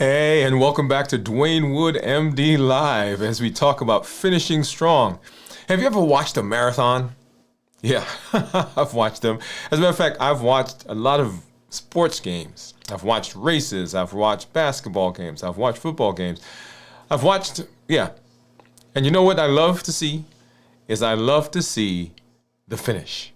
Hey, and welcome back to Dwain Woode, MD Live, as we talk about finishing strong. Have you ever watched a marathon? Yeah, I've watched them. As a matter of fact, I've watched a lot of sports games. I've watched races. I've watched basketball games. I've watched football games. Yeah. And you know what I love to see? I love to see the finish.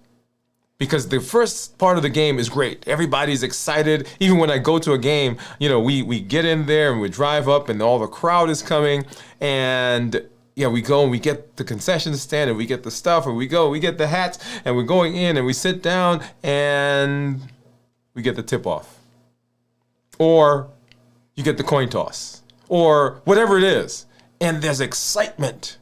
Because the first part of the game is great. Everybody's excited. Even when I go to a game, we get in there and we drive up and all the crowd is coming. And we go and we get the concession stand and we get the stuff and we get the hats and we're going in and we sit down and we get the tip off. Or you get the coin toss. Or whatever it is. And there's excitement.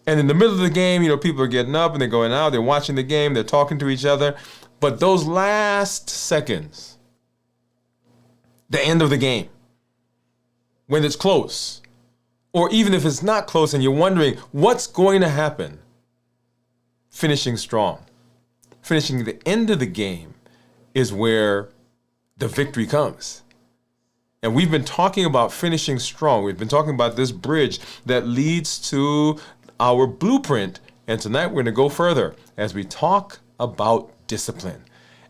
And in the middle of the game, people are getting up and they're going out, they're watching the game, they're talking to each other. But those last seconds, the end of the game, when it's close, or even if it's not close and you're wondering what's going to happen, finishing strong. Finishing the end of the game is where the victory comes. And we've been talking about finishing strong. We've been talking about this bridge that leads to our blueprint. And tonight we're going to go further as we talk about discipline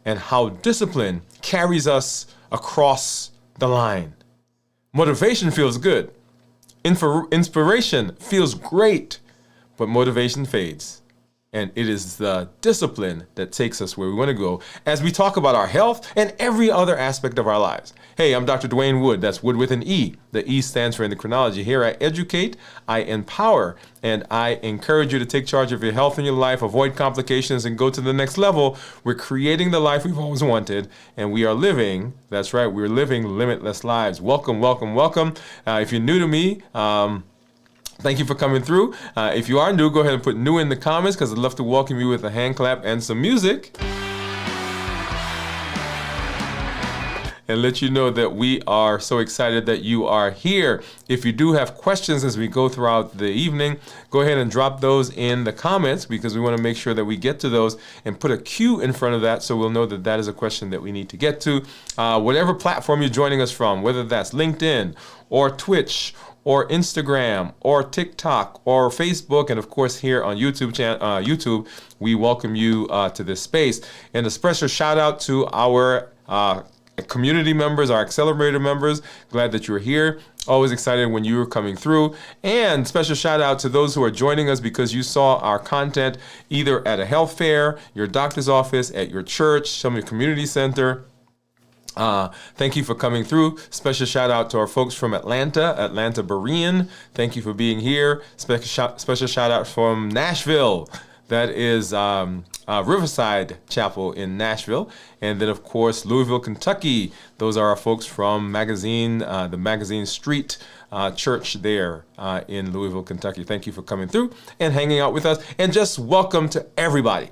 and how discipline carries us across the line. Motivation feels good. Inspiration feels great, but motivation fades. And it is the discipline that takes us where we want to go as we talk about our health and every other aspect of our lives. Hey, I'm Dr. Dwain Woode. That's Wood with an E. The E stands for endocrinology. Here I educate, I empower, and I encourage you to take charge of your health and your life, avoid complications, and go to the next level. We're creating the life we've always wanted, and we are living, that's right, we're living limitless lives. Welcome, welcome, welcome. If you're new to me, thank you for coming through. If you are new, go ahead and put new in the comments because I'd love to welcome you with a hand clap and some music. And let you know that we are so excited that you are here. If you do have questions as we go throughout the evening, go ahead and drop those in the comments because we want to make sure that we get to those and put a Q in front of that so we'll know that that is a question that we need to get to. Whatever platform you're joining us from, whether that's LinkedIn or Twitch or Instagram, or TikTok, or Facebook, and of course here on YouTube, we welcome you to this space. And a special shout out to our community members, our accelerator members. Glad that you're here. Always excited when you were coming through. And special shout out to those who are joining us because you saw our content either at a health fair, your doctor's office, at your church, some community center. Thank you for coming through. Special shout out to our folks from Atlanta Berean. Thank you for being here. Special shout out from Nashville. That is Riverside Chapel in Nashville. And then, of course, Louisville, Kentucky. Those are our folks from the Magazine Street Church there in Louisville, Kentucky. Thank you for coming through and hanging out with us. And just welcome to everybody.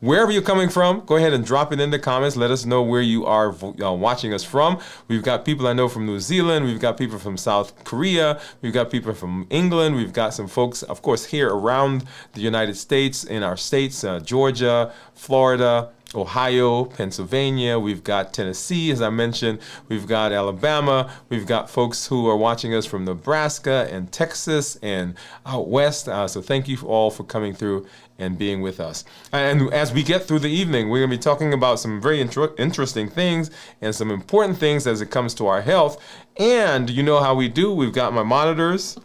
Wherever you're coming from, go ahead and drop it in the comments. Let us know where you are watching us from. We've got people I know from New Zealand. We've got people from South Korea. We've got people from England. We've got some folks, of course, here around the United States, in our states, Georgia, Florida, Ohio, Pennsylvania. We've got Tennessee, as I mentioned. We've got Alabama. We've got folks who are watching us from Nebraska and Texas and out west. So thank you all for coming through and being with us. And as we get through the evening, we're going to be talking about some very interesting things and some important things as it comes to our health. And you know how we do. We've got my monitors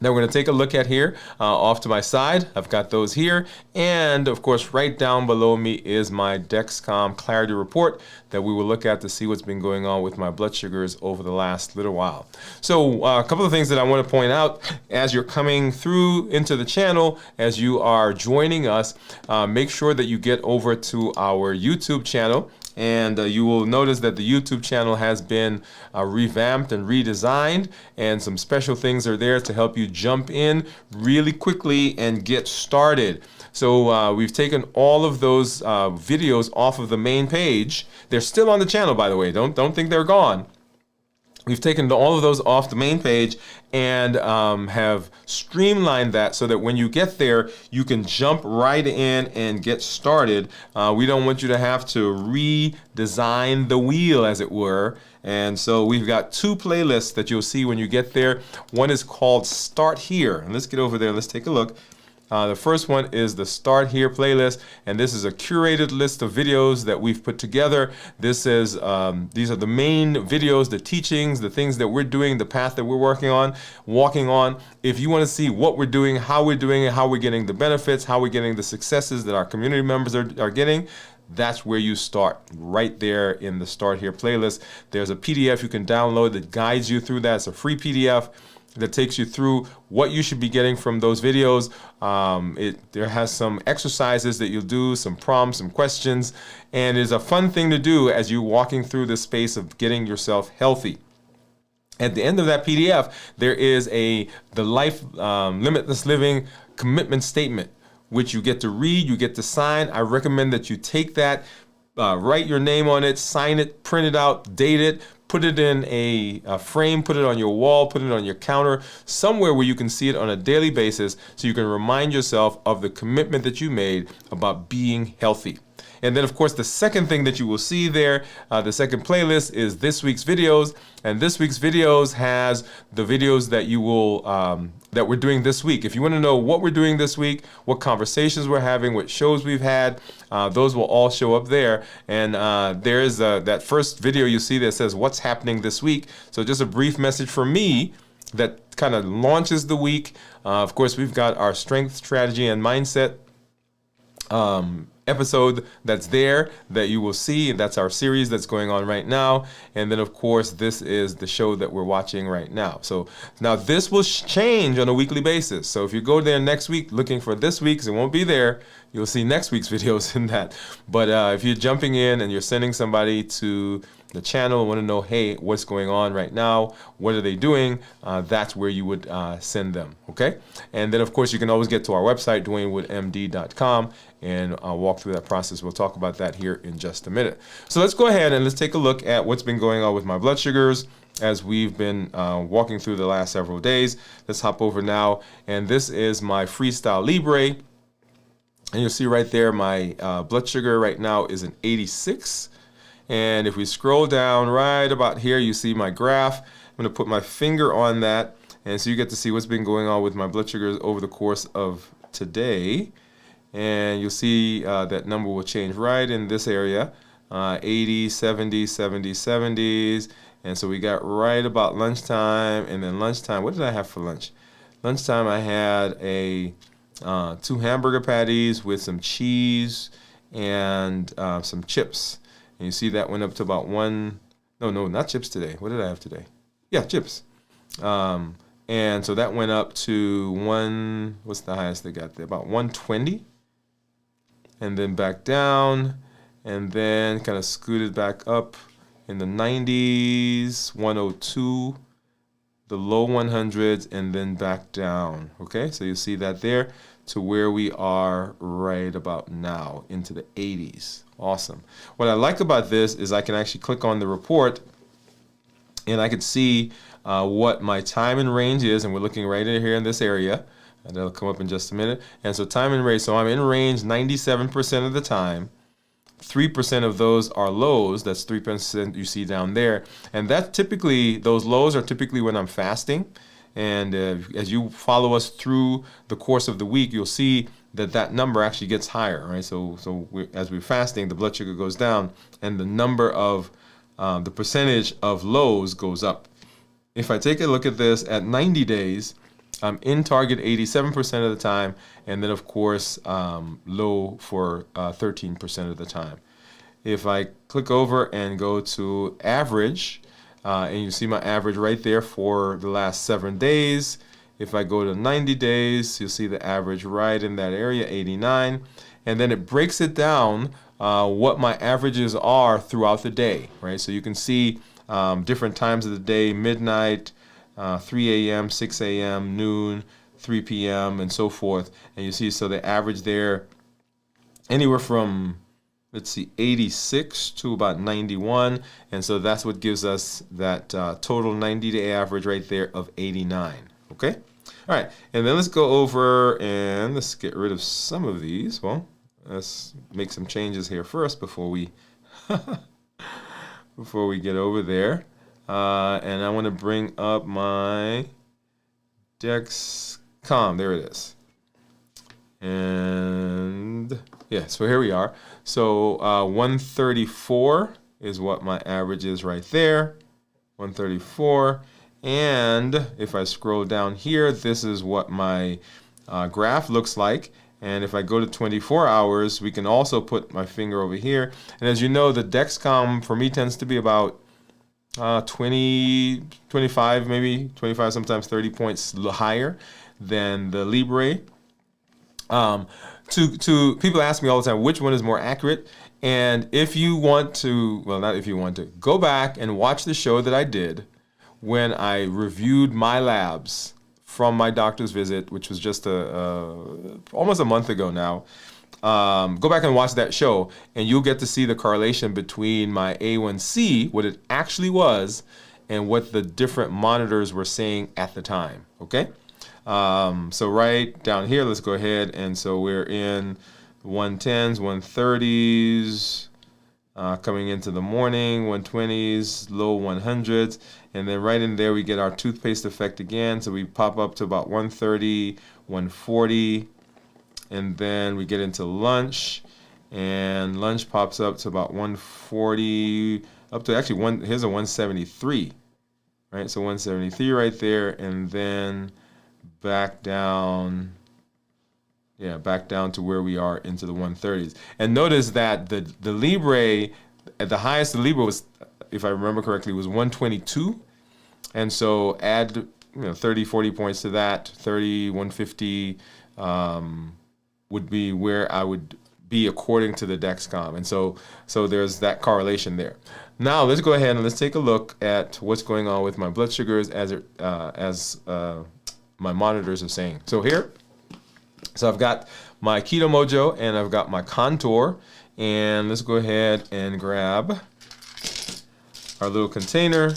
that we're going to take a look at here off to my side. I've got those here. And of course, right down below me is my Dexcom Clarity Report that we will look at to see what's been going on with my blood sugars over the last little while. So a couple of things that I want to point out as you're coming through into the channel, as you are joining us, make sure that you get over to our YouTube channel. And you will notice that the YouTube channel has been revamped and redesigned, and some special things are there to help you jump in really quickly and get started. So we've taken all of those videos off of the main page. They're still on the channel, by the way. Don't think they're gone. We've taken all of those off the main page and have streamlined that so that when you get there, you can jump right in and get started. We don't want you to have to redesign the wheel, as it were. And so we've got 2 playlists that you'll see when you get there. One is called Start Here. And let's get over there. Let's take a look. The first one is the Start Here playlist, and this is a curated list of videos that we've put together. This is these are the main videos, the teachings, the things that we're doing, the path that we're walking on. If you want to see what we're doing, how we're doing it, how we're getting the benefits, how we're getting the successes that our community members are getting, that's where you start, right there in the Start Here playlist. There's a PDF you can download that guides you through that. It's a free PDF that takes you through what you should be getting from those videos. There has some exercises that you'll do, some prompts, some questions, and it's a fun thing to do as you're walking through the space of getting yourself healthy. At the end of that PDF, there is the Life Limitless Living Commitment Statement, which you get to read, you get to sign. I recommend that you take that, write your name on it, sign it, print it out, date it, put it in a frame, put it on your wall, put it on your counter, somewhere where you can see it on a daily basis so you can remind yourself of the commitment that you made about being healthy. And then, of course, the second thing that you will see there, the second playlist, is this week's videos. And this week's videos has the videos that you will that we're doing this week. If you want to know what we're doing this week, what conversations we're having, what shows we've had, those will all show up there. And there is that first video you see that says what's happening this week. So just a brief message from me that kind of launches the week. Of course, we've got our strength, strategy, and mindset episode that's there that you will see, and that's our series that's going on right now. And then, of course, this is the show that we're watching right now. So now this will change on a weekly basis. So if you go there next week looking for this week's, it won't be there. You'll see next week's videos in that. But if you're jumping in and you're sending somebody to the channel and want to know, hey, what's going on right now? What are they doing? That's where you would send them, okay? And then, of course, you can always get to our website, DwainWoodeMD.com, and walk through that process. We'll talk about that here in just a minute. So let's go ahead and let's take a look at what's been going on with my blood sugars as we've been walking through the last several days. Let's hop over now, and this is my Freestyle Libre. And you'll see right there my blood sugar right now is an 86. And if we scroll down right about here, you see my graph. I'm going to put my finger on that, and so you get to see what's been going on with my blood sugars over the course of today. And you'll see that number will change right in this area, 80, 70, 70, 70s. And so we got right about lunchtime, and then lunchtime, what did I have for lunch? Lunchtime I had 2 hamburger patties with some cheese and some chips. And you see that went up to about not chips today. What did I have today? Yeah, chips. And so that went up to what's the highest they got there? About 120. And then back down, and then kind of scooted back up in the 90s, 102, the low 100s, and then back down. Okay, so you see that there to where we are right about now, into the 80s. Awesome. What I like about this is I can actually click on the report, and I could see what my time and range is, and we're looking right in here in this area. And that'll come up in just a minute. And so time and range, so I'm in range 97% of the time. 3% of those are lows. That's 3% you see down there. And that typically, those lows are typically when I'm fasting. And as you follow us through the course of the week, you'll see that number actually gets higher, right? So as we're fasting, the blood sugar goes down, and the number of, the percentage of lows goes up. If I take a look at this at 90 days, I'm in target 87% of the time, and then, of course, low for 13% of the time. If I click over and go to average, and you see my average right there for the last 7 days. If I go to 90 days, you'll see the average right in that area, 89. And then it breaks it down what my averages are throughout the day, right? So you can see different times of the day, midnight, 3 a.m., 6 a.m., noon, 3 p.m., and so forth. And you see, so the average there, anywhere from let's see, 86 to about 91. And so that's what gives us that total 90-day average right there of 89. Okay? All right. And then let's go over and let's get rid of some of these. Well, let's make some changes here first before we before we get over there. And I want to bring up my Dexcom. There it is. And yeah, so here we are. So 134 is what my average is right there. 134. And if I scroll down here, this is what my graph looks like. And if I go to 24 hours, we can also put my finger over here. And as you know, the Dexcom for me tends to be about 20, 25, maybe 25, sometimes 30 points higher than the Libre. To people ask me all the time, which one is more accurate? And if you want to, well, not if you want to, go back and watch the show that I did when I reviewed my labs from my doctor's visit, which was just almost a month ago now. Go back and watch that show, and you'll get to see the correlation between my A1C, what it actually was, and what the different monitors were saying at the time. Okay? So right down here, let's go ahead, and so we're in 110s, 130s, coming into the morning, 120s, low 100s, and then right in there we get our toothpaste effect again, so we pop up to about 130, 140, and then we get into lunch, and lunch pops up to about 140, up to actually here's a 173, right? So 173 right there, and then back down, back down to where we are into the 130s. And notice that the Libre, at the highest the Libre was, if I remember correctly, was 122. And so add 30, 40 points to that, 30, 150 would be where I would be according to the Dexcom. And so there's that correlation there. Now let's go ahead and let's take a look at what's going on with my blood sugars as my monitors are saying. So here, so I've got my Keto Mojo and I've got my Contour, and let's go ahead and grab our little container.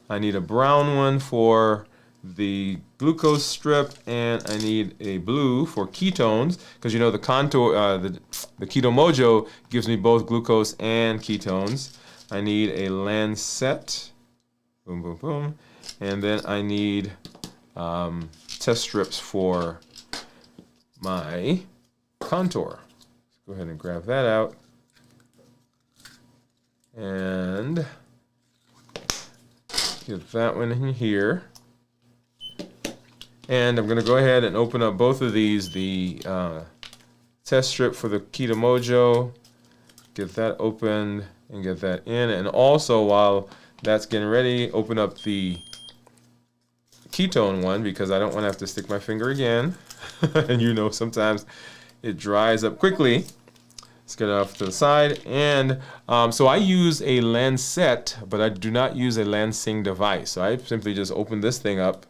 I need a brown one for the glucose strip, and I need a blue for ketones, because you know the Contour, the Keto Mojo gives me both glucose and ketones. I need a Lancet, boom, boom, boom, and then I need test strips for my Contour. Let's go ahead and grab that out. And get that one in here. And I'm going to go ahead and open up both of these, the test strip for the Keto Mojo, get that opened and get that in. And also, while that's getting ready, open up the ketone one, because I don't want to have to stick my finger again. And you know, sometimes it dries up quickly. Let's get it off to the side. And so I use a Lancet, but I do not use a Lansing device. So I simply just open this thing up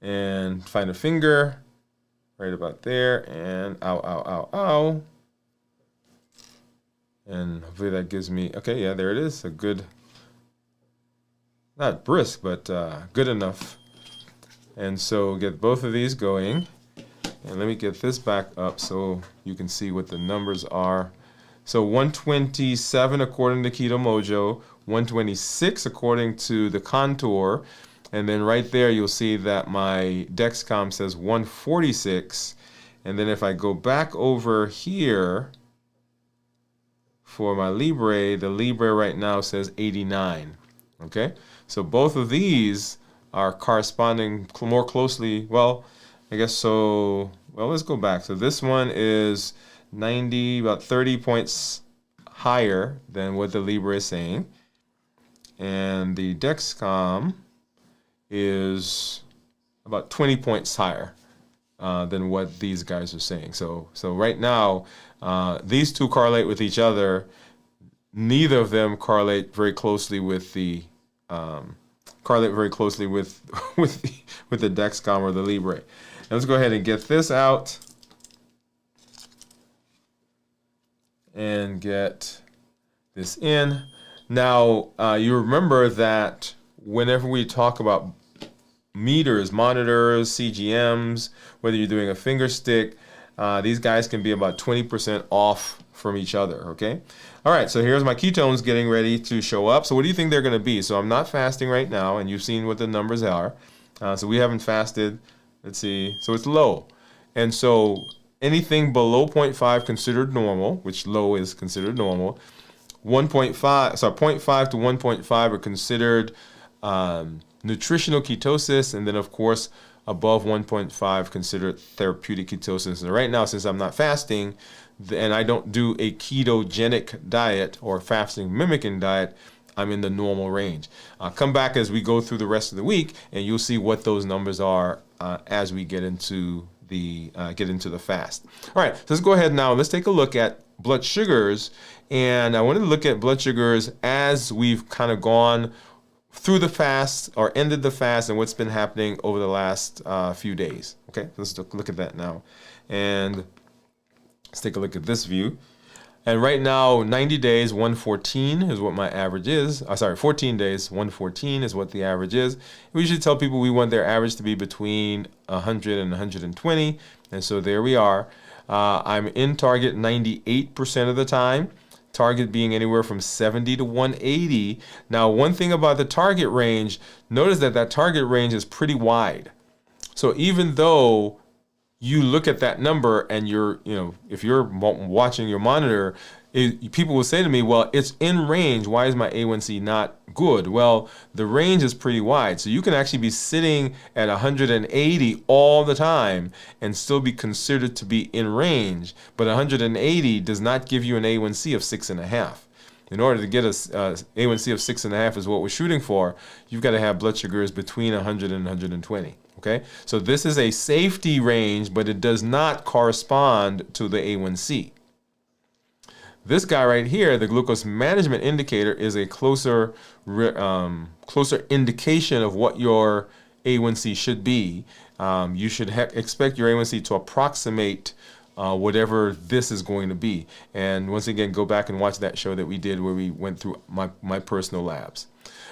and find a finger right about there, and ow, ow, ow, ow. And hopefully that gives me, okay, yeah, there it is. A good, not brisk, but good enough. And so get both of these going. And let me get this back up so you can see what the numbers are. So 127 according to Keto Mojo, 126 according to the Contour, and then right there you'll see that my Dexcom says 146. And then if I go back over here for my Libre, the Libre right now says 89. Okay, so both of these are corresponding more closely. Well, I guess so. Well, let's go back. So this one is 90, about 30 points higher than what the Libre is saying. And the Dexcom is about 20 points higher than what these guys are saying. So right now, these two correlate with each other. Neither of them correlate very closely with the with the Dexcom or the Libre. Now let's go ahead and get this out. and get this in. Now, you remember that whenever we talk about meters, monitors, CGMs, whether you're doing a finger stick, these guys can be about 20% off from each other, okay? All right, so here's my ketones getting ready to show up. So what do you think they're going to be? So I'm not fasting right now, and you've seen what the numbers are. So we haven't fasted. Let's see. So it's low. And so anything below 0.5 considered normal, which low is considered normal. 0.5 to 1.5 are considered nutritional ketosis, and then of course above 1.5 considered therapeutic ketosis. And right now, since I'm not fasting and I don't do a ketogenic diet or fasting mimicking diet, I'm in the normal range. Come back as we go through the rest of the week, and you'll see what those numbers are as we get into the fast. All right, so let's go ahead now. Let's take a look at blood sugars, and I wanted to look at blood sugars as we've kind of gone through the fast or ended the fast and what's been happening over the last few days. Okay, let's look at that now, and let's take a look at this view. And right now, 90 days, 114 is what my average is. 14 days, 114 is what the average is. We usually tell people we want their average to be between 100 and 120. And so there we are. I'm in target 98% of the time. Target being anywhere from 70 to 180. Now, one thing about the target range, notice that target range is pretty wide. So even though you look at that number and if you're watching your monitor, people will say to me, well, it's in range. Why is my A1C not good? Well, the range is pretty wide. So you can actually be sitting at 180 all the time and still be considered to be in range. But 180 does not give you an A1C of 6.5. In order to get a A1C of 6.5 is what we're shooting for, you've got to have blood sugars between 100 and 120. Okay, so this is a safety range, but it does not correspond to the A1C. This guy right here, the glucose management indicator, is a closer indication of what your A1C should be. You should expect your A1C to approximate whatever this is going to be. And once again, go back and watch that show that we did where we went through my personal labs.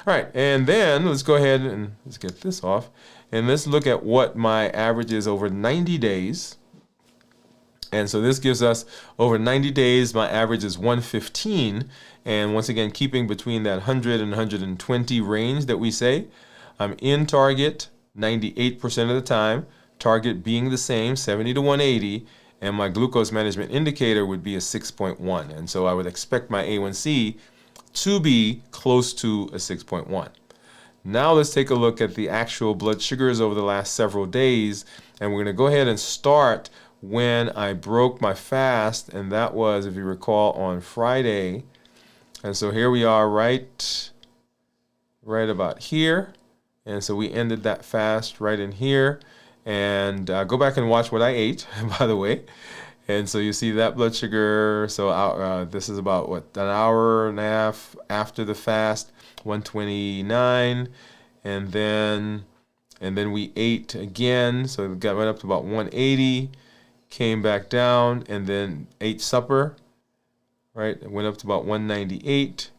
All right, and then let's go ahead and let's get this off. And let's look at what my average is over 90 days. And so this gives us over 90 days, my average is 115. And once again, keeping between that 100 and 120 range that we say. I'm in target 98% of the time, target being the same, 70 to 180. And my glucose management indicator would be a 6.1. And so I would expect my A1C to be close to a 6.1. Now let's take a look at the actual blood sugars over the last several days, and we're going to go ahead and start when I broke my fast, and that was, if you recall, on Friday. And so here we are right about here, and so we ended that fast right in here. And go back and watch what I ate, by the way. And so you see that blood sugar. So this is about an hour and a half after the fast, 129, and then we ate again. So it got right up to about 180, came back down, and then ate supper. Right, it went up to about 198,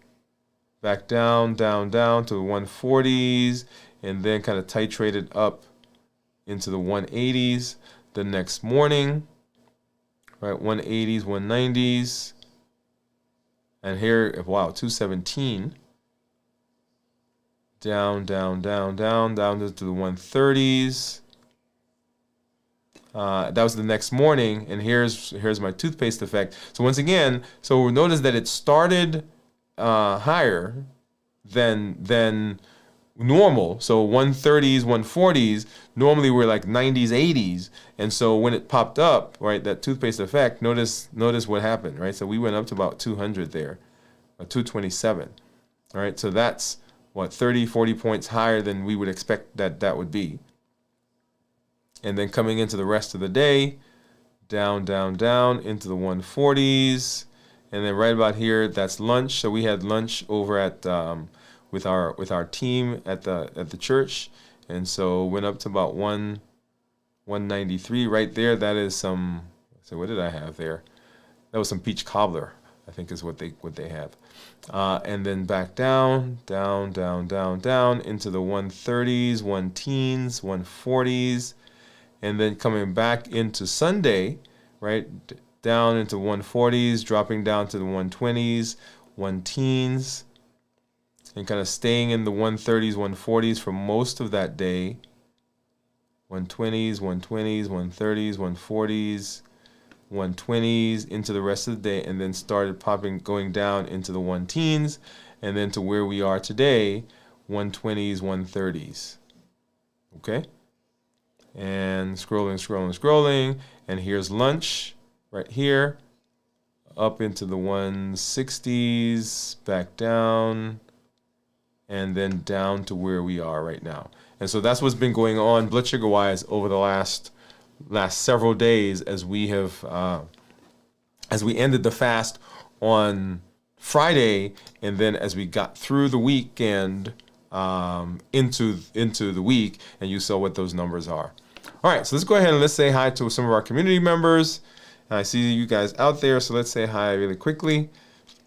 back down to the 140s, and then kind of titrated up into the 180s the next morning. Right, 180s, 190s, and here, wow, 217, down to the 130s. That was the next morning, and here's my toothpaste effect. So once again, so notice that it started higher than normal. So 130s, 140s, normally we're like 90s, 80s. And so when it popped up, right, that toothpaste effect, notice what happened, right? So we went up to about 200 there, or 227, all right? So that's, 30, 40 points higher than we would expect that would be. And then coming into the rest of the day, down into the 140s. And then right about here, that's lunch. So we had lunch over at with our team at the church, and so went up to about 193 right there. That is some. So what did I have there? That was some peach cobbler. I think is what they have. And then back down, down, down, down, down into the 130s, 110s, 140s, and then coming back into Sunday, right, down into 140s, dropping down to the 120s, 110s, and kind of staying in the 130s, 140s for most of that day. 120s, 120s, 130s, 140s, 120s into the rest of the day, and then started going down into the 110s, and then to where we are today, 120s, 130s. Okay? And scrolling, scrolling, scrolling, and here's lunch right here, up into the 160s, back down, and then down to where we are right now. And so that's what's been going on blood sugar wise over the last several days as we have as we ended the fast on Friday, and then as we got through the weekend into the week, and you saw what those numbers are. All right, so let's go ahead and let's say hi to some of our community members. I see you guys out there, so let's say hi really quickly.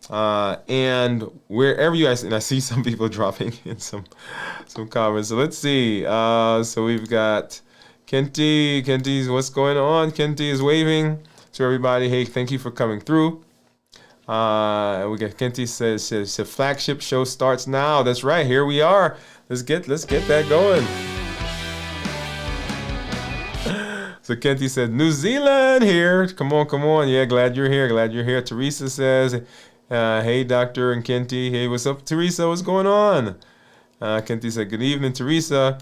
And wherever you guys, and I see some people dropping in some comments. So let's see. So we've got Kenty. Kenty's, what's going on? Kenty is waving to everybody. Hey, thank you for coming through. We got Kenty says flagship show starts now. That's right. Here we are. Let's get that going. So Kenty said, New Zealand here. Come on. Yeah, glad you're here. Teresa says, hey, Doctor and Kenty. Hey, what's up, Teresa? What's going on? Kenty said, good evening, Teresa.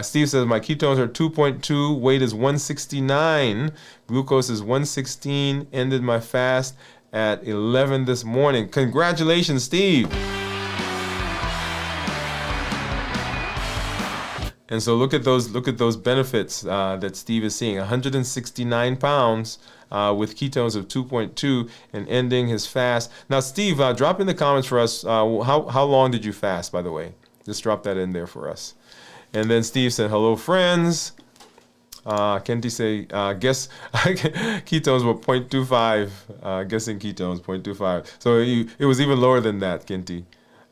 Steve says, my ketones are 2.2. Weight is 169. Glucose is 116. Ended my fast at 11 this morning. Congratulations, Steve. And so look at those benefits that Steve is seeing. 169 pounds with ketones of 2.2 and ending his fast. Now, Steve, drop in the comments for us. How long did you fast, by the way? Just drop that in there for us. And then Steve said, hello, friends. Kenty say, guess ketones were 0.25. Guessing ketones, 0.25. So it was even lower than that, Kenty.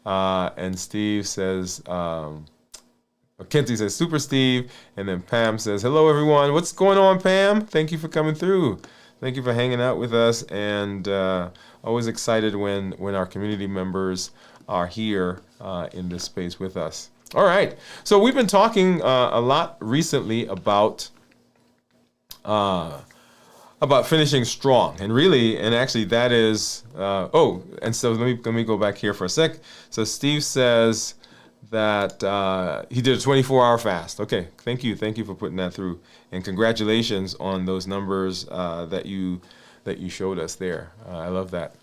And Steve says... Kenty says, Super Steve. And then Pam says, hello, everyone. What's going on, Pam? Thank you for coming through. Thank you for hanging out with us. And always excited when our community members are here in this space with us. All right. So we've been talking a lot recently about finishing strong. And actually that is, and so let me go back here for a sec. So Steve says that he did a 24-hour fast. Okay, thank you for putting that through, and congratulations on those numbers that you showed us there. I love that.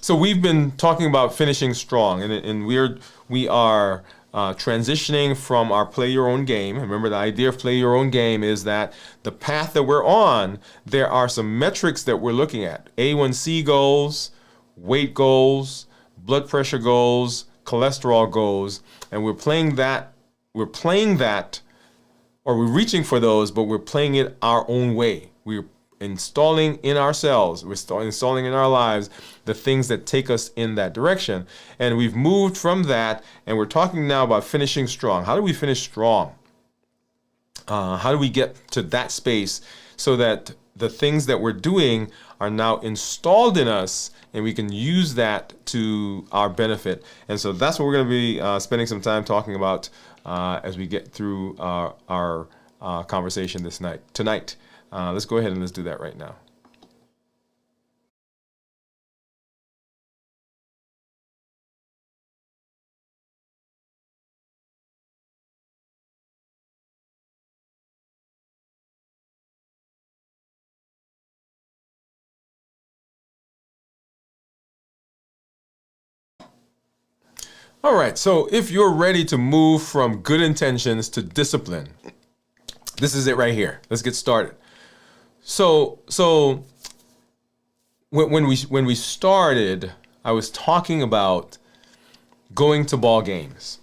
So we've been talking about finishing strong, and we are transitioning from our play your own game. Remember, the idea of play your own game is that the path that we're on, there are some metrics that we're looking at: A1C goals, weight goals, blood pressure goals, cholesterol goals, and we're playing that, or we're reaching for those, but we're playing it our own way. We're installing in ourselves, installing in our lives the things that take us in that direction. And we've moved from that, and we're talking now about finishing strong. How do we finish strong? How do we get to that space so that the things that we're doing are now installed in us, and we can use that to our benefit? And so that's what we're going to be spending some time talking about as we get through our conversation tonight. Let's go ahead and let's do that right now. All right, so if you're ready to move from good intentions to discipline, this is it right here. Let's get started. So when we started, I was talking about going to ball games.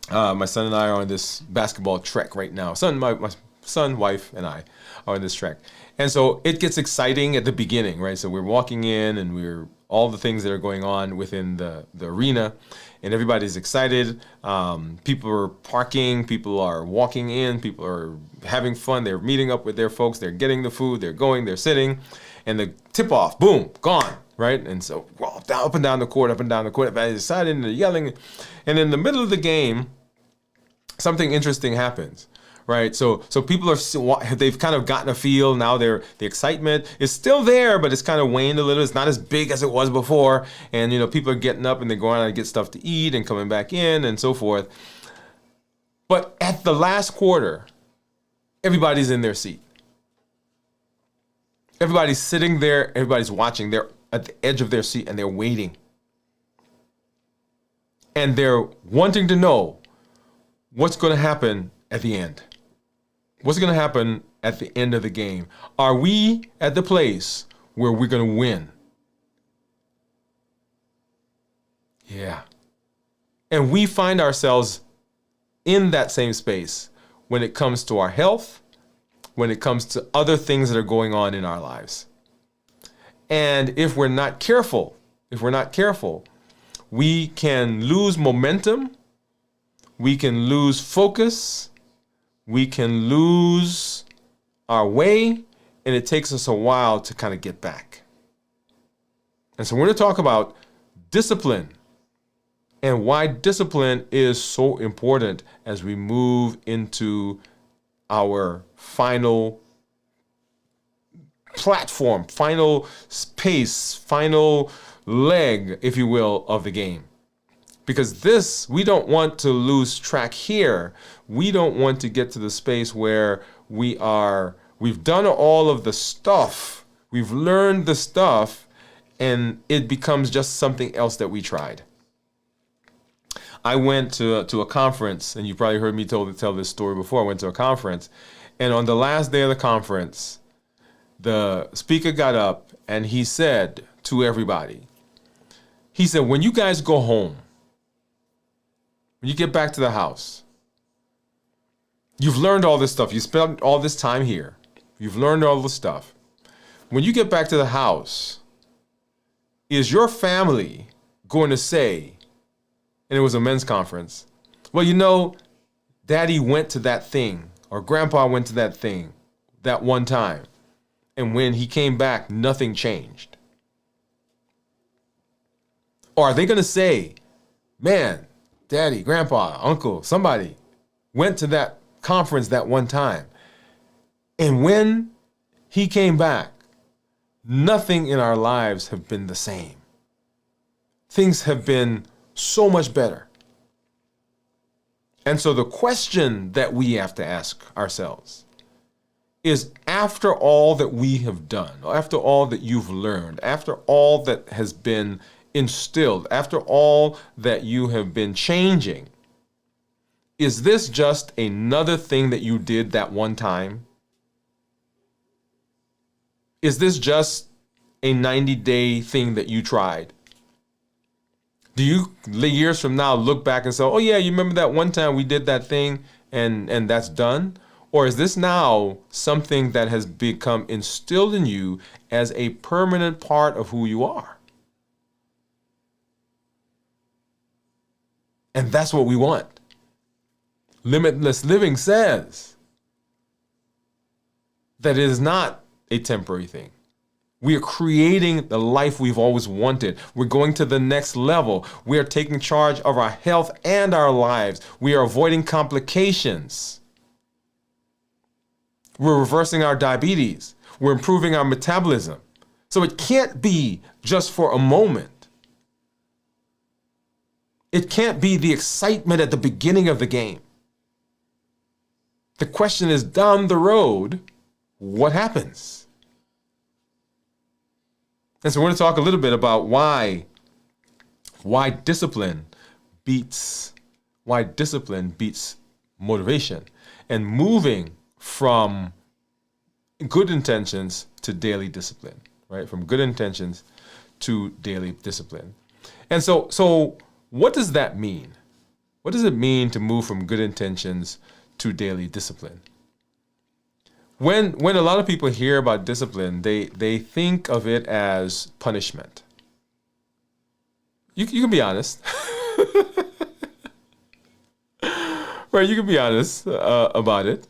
My son and I are on this basketball trek right now. My son, wife, and I are on this trek. And so it gets exciting at the beginning, right? So we're walking in and we're all the things that are going on within the arena, and everybody's excited. People are parking, people are walking in, people are having fun. They're meeting up with their folks. They're getting the food. They're going. They're sitting, and the tip off, boom, gone, right? And so well, up and down the court, everybody's excited and they're yelling, and in the middle of the game, something interesting happens. Right, so people they've kind of gotten a feel now. The excitement is still there, but it's kind of waned a little. It's not as big as it was before, and people are getting up and they're going out to get stuff to eat and coming back in and so forth. But at the last quarter, everybody's in their seat. Everybody's sitting there. Everybody's watching. They're at the edge of their seat and they're waiting, and they're wanting to know what's going to happen at the end. What's going to happen at the end of the game? Are we at the place where we're going to win? Yeah. And we find ourselves in that same space when it comes to our health, when it comes to other things that are going on in our lives. And if we're not careful, we can lose momentum, we can lose focus, we can lose our way, and it takes us a while to kind of get back. And so we're going to talk about discipline and why discipline is so important as we move into our final platform, final space, final leg, if you will, of the game. Because we don't want to lose track here. We don't want to get to the space where we've done all of the stuff, we've learned the stuff, and it becomes just something else that we tried. I went to a conference, and you probably heard me tell this story before. I went to a conference, and on the last day of the conference, the speaker got up and he said to everybody, he said, when you guys go home, when you get back to the house, you've learned all this stuff. You spent all this time here. You've learned all this stuff. When you get back to the house, is your family going to say, and it was a men's conference, well, Daddy went to that thing, or Grandpa went to that thing that one time, and when he came back, nothing changed? Or are they going to say, man, Daddy, Grandpa, Uncle, somebody went to that conference that one time, and when he came back, nothing in our lives have been the same. Things have been so much better. And so the question that we have to ask ourselves is, after all that we have done, after all that you've learned, after all that has been instilled, after all that you have been changing, is this just another thing that you did that one time? Is this just a 90-day thing that you tried? Do you, years from now, look back and say, oh yeah, you remember that one time we did that thing and that's done? Or is this now something that has become instilled in you as a permanent part of who you are? And that's what we want. Limitless living says that it is not a temporary thing. We are creating the life we've always wanted. We're going to the next level. We are taking charge of our health and our lives. We are avoiding complications. We're reversing our diabetes. We're improving our metabolism. So it can't be just for a moment. It can't be the excitement at the beginning of the game. The question is, down the road, what happens? And so we're going to talk a little bit about why discipline beats motivation, and moving from good intentions to daily discipline, right? From good intentions to daily discipline. And so what does that mean? What does it mean to move from good intentions to daily discipline? When a lot of people hear about discipline, they think of it as punishment. You can be honest. Right, you can be honest about it.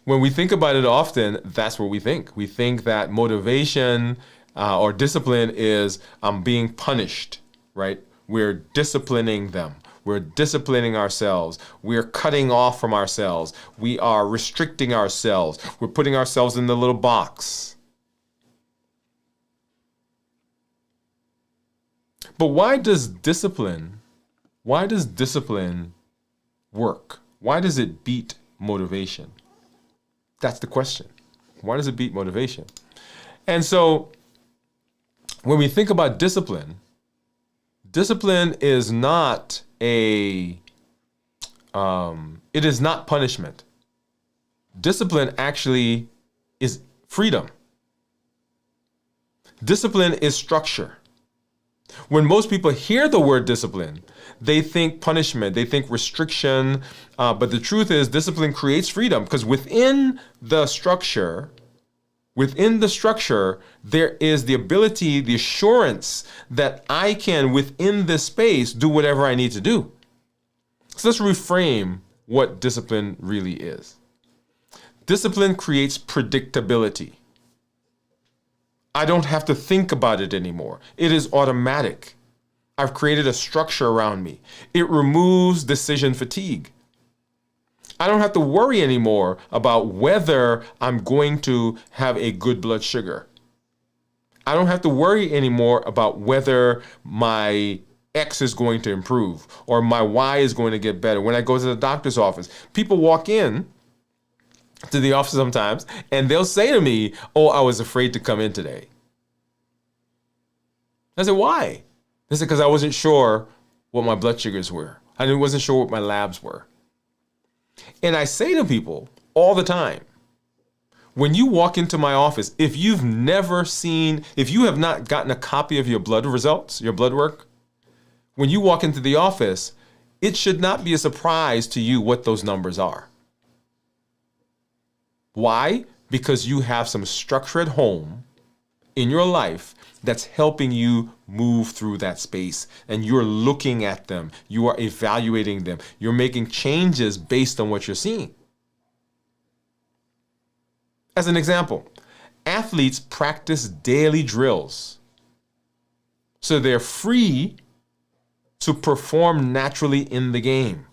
When we think about it often, that's what we think. We think that motivation or discipline is being punished, right? We're disciplining them. We're disciplining ourselves. We're cutting off from ourselves. We are restricting ourselves. We're putting ourselves in the little box. But why does discipline work? Why does it beat motivation? That's the question. Why does it beat motivation? And so when we think about discipline, discipline is not it is not punishment. Discipline actually is freedom. Discipline is structure. When most people hear the word discipline, they think punishment, they think restriction, but the truth is discipline creates freedom, because within the structure, there is the ability, the assurance that I can, within this space, do whatever I need to do. So let's reframe what discipline really is. Discipline creates predictability. I don't have to think about it anymore. It is automatic. I've created a structure around me. It removes decision fatigue. I don't have to worry anymore about whether I'm going to have a good blood sugar. I don't have to worry anymore about whether my X is going to improve or my Y is going to get better. When I go to the doctor's office, people walk in to the office sometimes and they'll say to me, "Oh, I was afraid to come in today." I said, "Why?" They said, "Because I wasn't sure what my blood sugars were. I wasn't sure what my labs were." And I say to people all the time, when you walk into my office, if you have not gotten a copy of your blood results, your blood work, when you walk into the office, it should not be a surprise to you what those numbers are. Why? Because you have some structure at home in your life that's helping you move through that space, and you're looking at them, you are evaluating them, you're making changes based on what you're seeing. As an example, athletes practice daily drills so they're free to perform naturally in the game.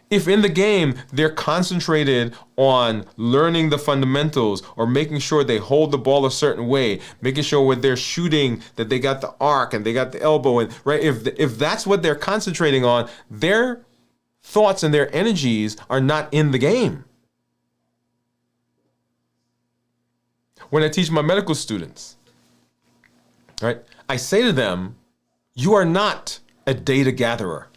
If in the game they're concentrated on learning the fundamentals or making sure they hold the ball a certain way, making sure when they're shooting that they got the arc and they got the elbow, and right, if that's what they're concentrating on, their thoughts and their energies are not in the game. When I teach my medical students, right, I say to them, you are not a data gatherer.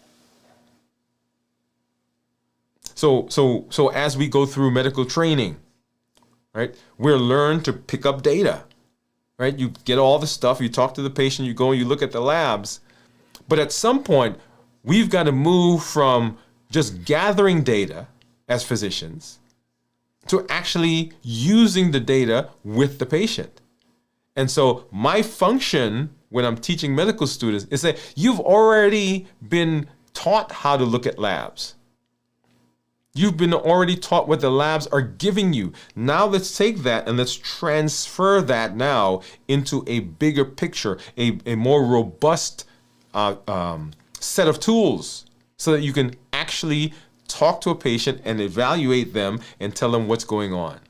So as we go through medical training, right, we're learned to pick up data, right? You get all the stuff, you talk to the patient, you go and you look at the labs. But at some point, we've got to move from just gathering data as physicians to actually using the data with the patient. And so my function when I'm teaching medical students is that you've already been taught how to look at labs. You've been already taught what the labs are giving you. Now let's take that and let's transfer that now into a bigger picture, a more robust set of tools so that you can actually talk to a patient and evaluate them and tell them what's going on.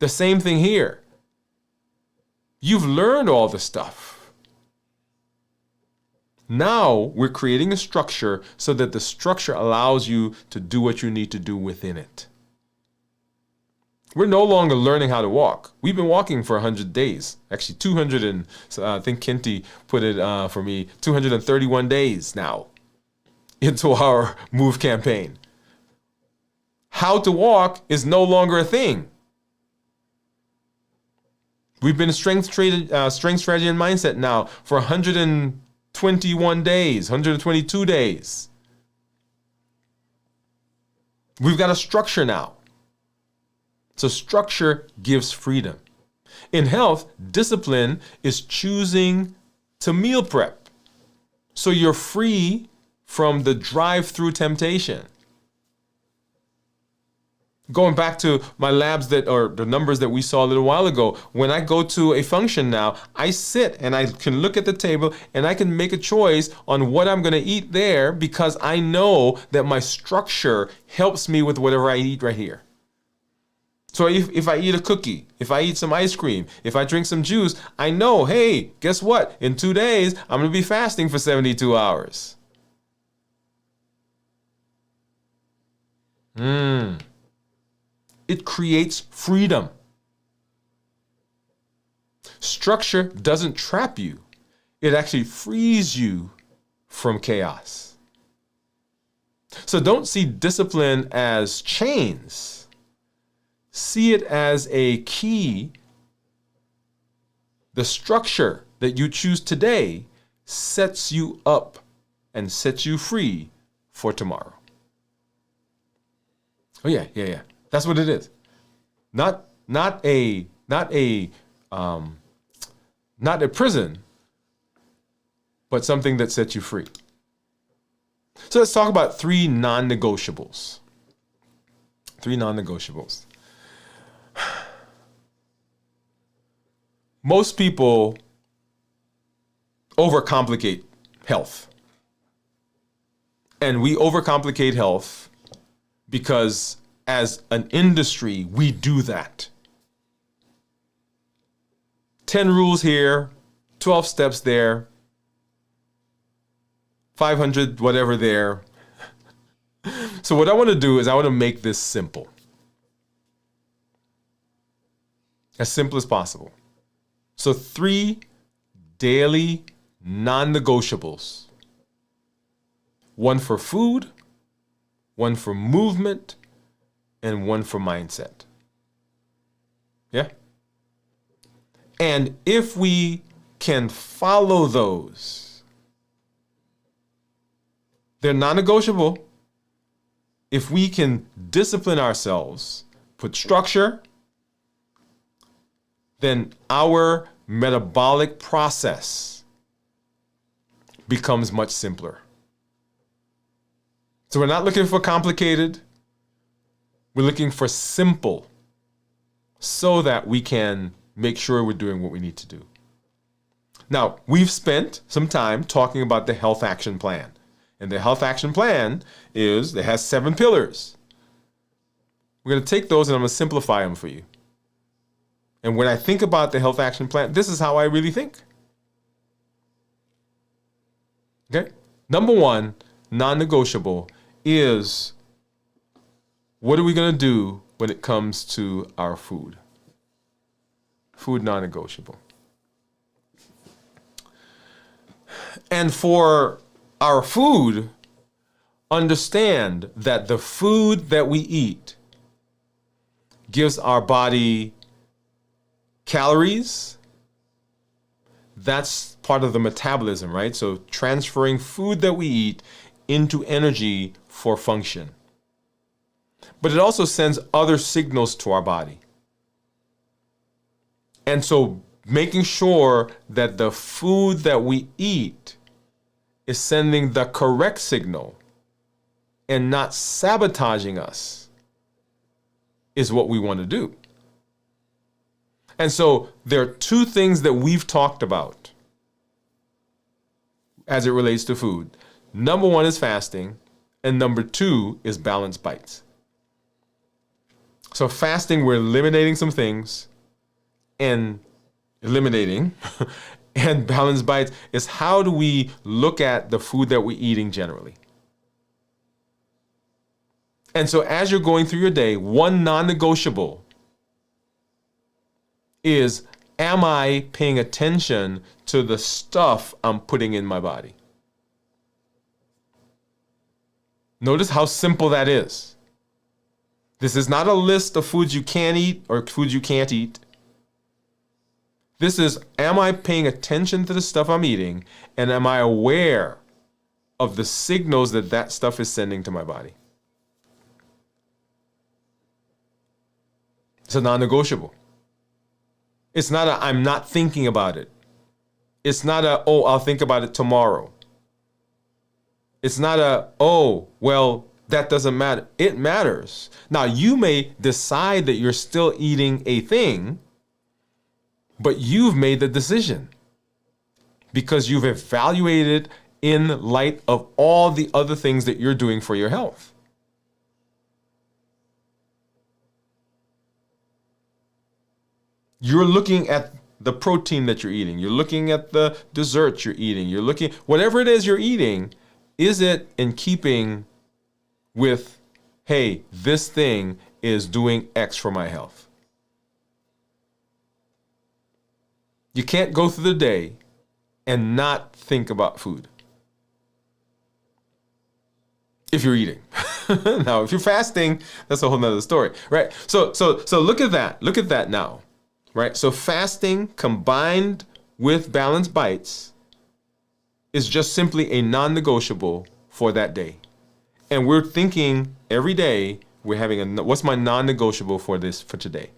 The same thing here. You've learned all the stuff. Now we're creating a structure so that the structure allows you to do what you need to do within it. We're no longer learning how to walk. We've been walking for 100 days. Actually, 200 and I think Kinty put it for me, 231 days now into our move campaign. How to walk is no longer a thing. We've been strength strategy and mindset now for 121 days, 122 days. We've got a structure now. So structure gives freedom. In health, discipline is choosing to meal prep. So you're free from the drive-through temptation. Going back to my labs or the numbers that we saw a little while ago, when I go to a function now, I sit and I can look at the table and I can make a choice on what I'm going to eat there because I know that my structure helps me with whatever I eat right here. So if I eat a cookie, if I eat some ice cream, if I drink some juice, I know, hey, guess what? In 2 days, I'm going to be fasting for 72 hours. It creates freedom. Structure doesn't trap you. It actually frees you from chaos. So don't see discipline as chains. See it as a key. The structure that you choose today sets you up and sets you free for tomorrow. Oh yeah. That's what it is. Not a prison, but something that sets you free. So let's talk about 3 non-negotiables. 3 non-negotiables. Most people overcomplicate health. And we overcomplicate health because as an industry, we do that. 10 rules here, 12 steps there, 500 whatever there. So what I want to do is I want to make this simple. As simple as possible. So 3 daily non-negotiables. 1 for food, 1 for movement, and 1 for mindset. Yeah? And if we can follow those, they're non-negotiable. If we can discipline ourselves, put structure, then our metabolic process becomes much simpler. So we're not looking for complicated. We're looking for simple so that we can make sure we're doing what we need to do. Now, we've spent some time talking about the health action plan. And the health action plan it has 7 pillars. We're going to take those and I'm going to simplify them for you. And when I think about the health action plan, this is how I really think. Okay? Number 1, non-negotiable is what are we going to do when it comes to our food? Food non-negotiable. And for our food, understand that the food that we eat gives our body calories. That's part of the metabolism, right? So transferring food that we eat into energy for function. But it also sends other signals to our body. And so making sure that the food that we eat is sending the correct signal and not sabotaging us is what we want to do. And so there are 2 things that we've talked about as it relates to food. Number 1 is fasting, and number 2 is balanced bites. So fasting, we're eliminating some things, and eliminating and balanced bites is how do we look at the food that we're eating generally. And so as you're going through your day, 1 non-negotiable is, am I paying attention to the stuff I'm putting in my body? Notice how simple that is. This is not a list of foods you can eat or foods you can't eat. This is, am I paying attention to the stuff I'm eating, and am I aware of the signals that that stuff is sending to my body? It's a non-negotiable. It's not a I'm not thinking about it. It's not a, oh, I'll think about it tomorrow. It's not a, oh, well, that doesn't matter. It matters. Now, you may decide that you're still eating a thing, but you've made the decision because you've evaluated in light of all the other things that you're doing for your health. You're looking at the protein that you're eating. You're looking at the desserts you're eating. You're looking, whatever it is you're eating, is it in keeping with, hey, this thing is doing X for my health? You can't go through the day and not think about food if you're eating. Now, if you're fasting, that's a whole nother story, right? So look at that. Look at that now, right? So fasting combined with balanced bites is just simply a non-negotiable for that day. And we're thinking every day, we're having what's my non-negotiable for today?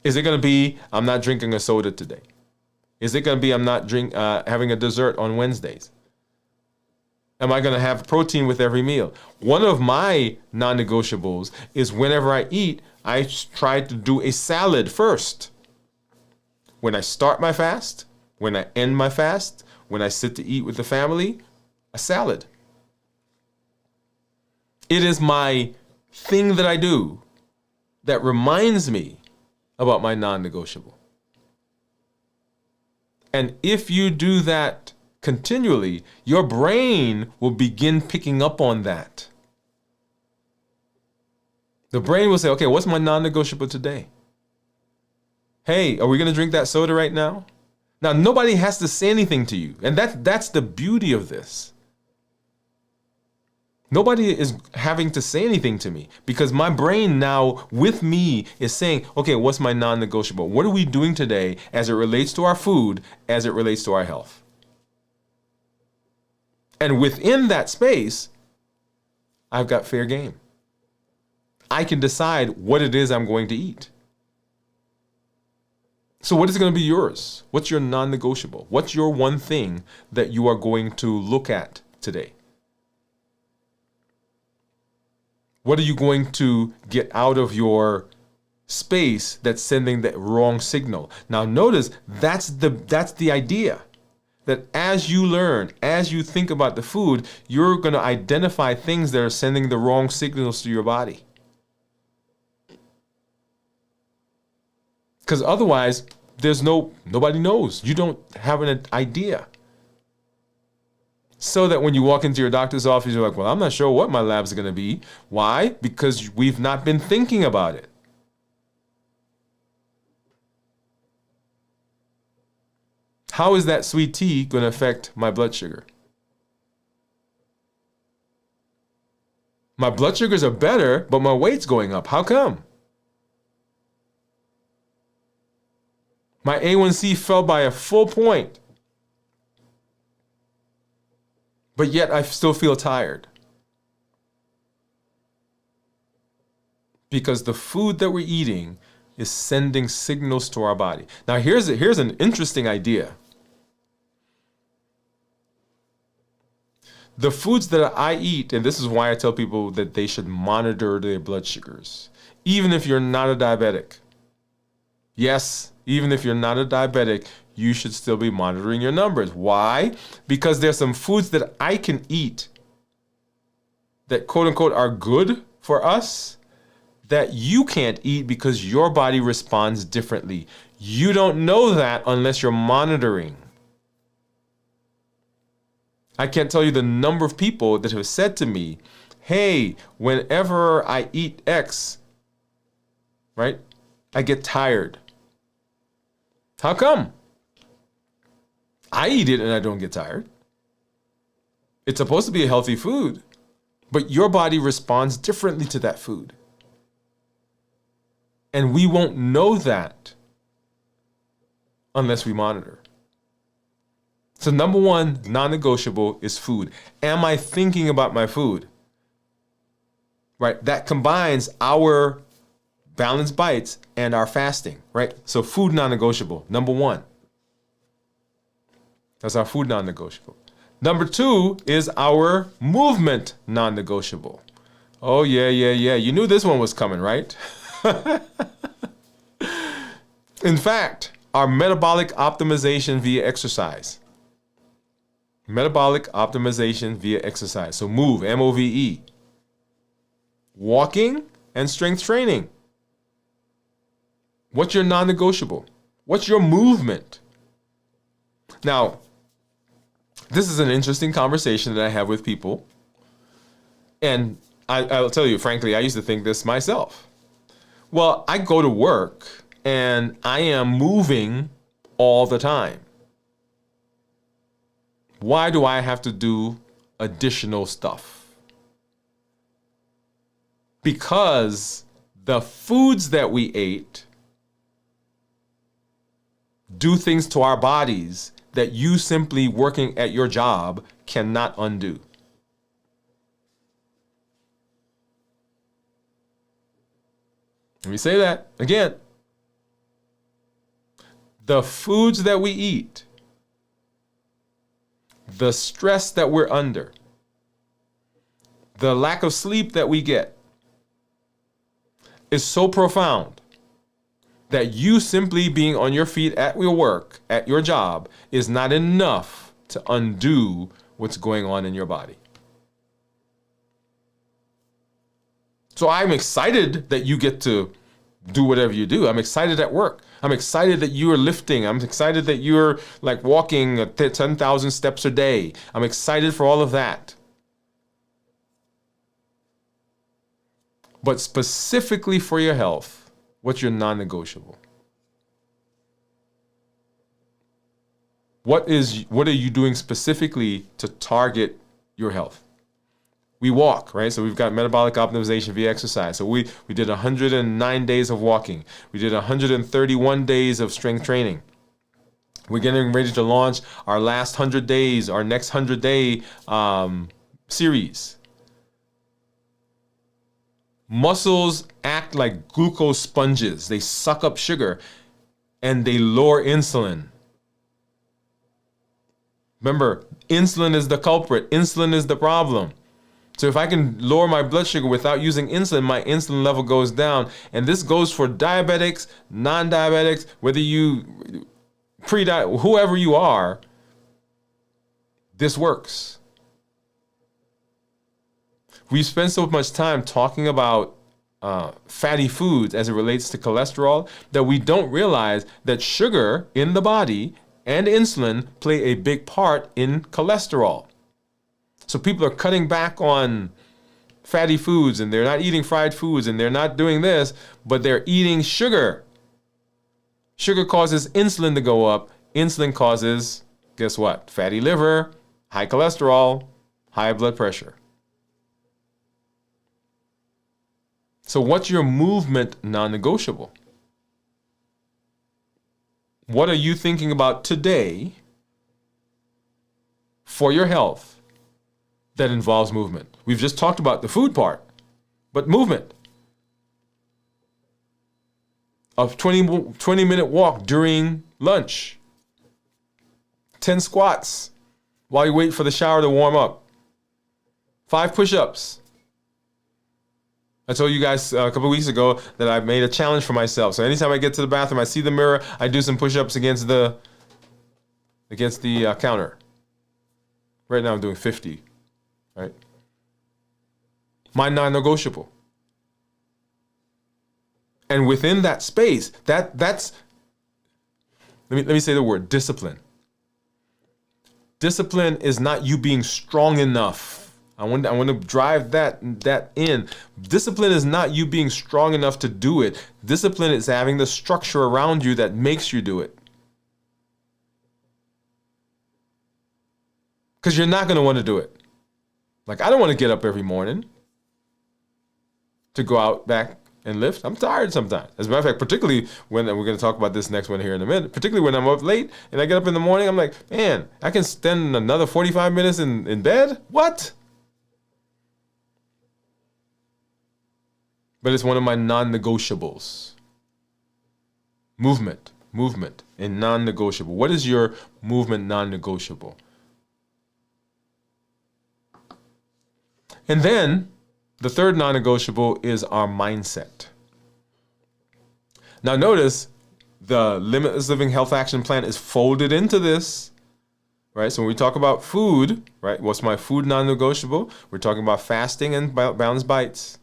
Is it going to be, I'm not drinking a soda today? Is it going to be, I'm not having a dessert on Wednesdays? Am I going to have protein with every meal? One of my non-negotiables is whenever I eat, I try to do a salad first. When I start my fast, when I end my fast, when I sit to eat with the family, a salad. It is my thing that I do that reminds me about my non-negotiable. And if you do that continually, your brain will begin picking up on that. The brain will say, okay, what's my non-negotiable today? Hey, are we going to drink that soda right now? Now, nobody has to say anything to you. And that's the beauty of this. Nobody is having to say anything to me because my brain now with me is saying, okay, what's my non-negotiable? What are we doing today as it relates to our food, as it relates to our health? And within that space, I've got fair game. I can decide what it is I'm going to eat. So what is going to be yours? What's your non-negotiable? What's your one thing that you are going to look at today? What are you going to get out of your space that's sending the wrong signal? Now notice that's the idea. That as you learn, as you think about the food, you're going to identify things that are sending the wrong signals to your body. Because otherwise, nobody knows. You don't have an idea. So that when you walk into your doctor's office, you're like, well, I'm not sure what my labs are going to be. Why? Because we've not been thinking about it. How is that sweet tea going to affect my blood sugar? My blood sugars are better, but my weight's going up. How come? My A1C fell by a full point. But yet I still feel tired. Because the food that we're eating is sending signals to our body. Now here's an interesting idea. The foods that I eat, and this is why I tell people that they should monitor their blood sugars, even if you're not a diabetic. Yes, even if you're not a diabetic, you should still be monitoring your numbers. Why? Because there's some foods that I can eat that quote unquote are good for us that you can't eat because your body responds differently. You don't know that unless you're monitoring. I can't tell you the number of people that have said to me, hey, whenever I eat X, right, I get tired. How come? I eat it and I don't get tired. It's supposed to be a healthy food, but your body responds differently to that food. And we won't know that unless we monitor. So number one, non-negotiable is food. Am I thinking about my food? right? That combines our balanced bites and our fasting, right? So food non-negotiable, number one. That's our food non-negotiable. Number two is our movement non-negotiable. Oh, yeah. You knew this one was coming, right? In fact, our metabolic optimization via exercise. Metabolic optimization via exercise. So move, MOVE. Walking and strength training. What's your non-negotiable? What's your movement? Now, this is an interesting conversation that I have with people. And I'll tell you, frankly, I used to think this myself. Well, I go to work and I am moving all the time. Why do I have to do additional stuff? Because the foods that we ate do things to our bodies that you simply working at your job cannot undo. Let me say that again. The foods that we eat, the stress that we're under, the lack of sleep that we get is so profound that you simply being on your feet at your work, at your job, is not enough to undo what's going on in your body. So I'm excited that you get to do whatever you do. I'm excited at work. I'm excited that you are lifting. I'm excited that you're like walking 10,000 steps a day. I'm excited for all of that. But specifically for your health, what's your non-negotiable? What are you doing specifically to target your health? We walk, right? So we've got metabolic optimization via exercise. So we did 109 days of walking. We did 131 days of strength training. We're getting ready to launch our last 100 days, our next 100-day series. Muscles act like glucose sponges. They suck up sugar and they lower insulin. Remember, insulin is the culprit. Insulin is the problem. So if I can lower my blood sugar without using insulin, my insulin level goes down. And this goes for diabetics, non-diabetics, whether you pre-diabetic, whoever you are, this works. We spend so much time talking about fatty foods as it relates to cholesterol that we don't realize that sugar in the body and insulin play a big part in cholesterol. So people are cutting back on fatty foods and they're not eating fried foods and they're not doing this, but they're eating sugar. Sugar causes insulin to go up. Insulin causes, guess what? Fatty liver, high cholesterol, high blood pressure. So what's your movement non-negotiable? What are you thinking about today for your health that involves movement? We've just talked about the food part, but movement. A 20-minute walk during lunch. 10 squats while you wait for the shower to warm up. 5 push-ups. I told you guys a couple of weeks ago that I made a challenge for myself. So anytime I get to the bathroom, I see the mirror, I do some push-ups against the counter. Right now I'm doing 50. Right? My non-negotiable. And within that space, that's let me say the word discipline. Discipline is not you being strong enough. I want to drive that in. Discipline is not you being strong enough to do it. Discipline is having the structure around you that makes you do it. Because you're not going to want to do it. Like, I don't want to get up every morning to go out back and lift. I'm tired sometimes. As a matter of fact, particularly when we're going to talk about this next one here in a minute, particularly when I'm up late and I get up in the morning, I'm like, man, I can spend another 45 minutes in bed? What? but it's one of my non-negotiables. Movement and non-negotiable. What is your movement non-negotiable? And then the third non-negotiable is our mindset. Now notice the Limitless Living Health Action Plan is folded into this, right? So when we talk about food, right? What's my food non-negotiable? We're talking about fasting and balanced bites.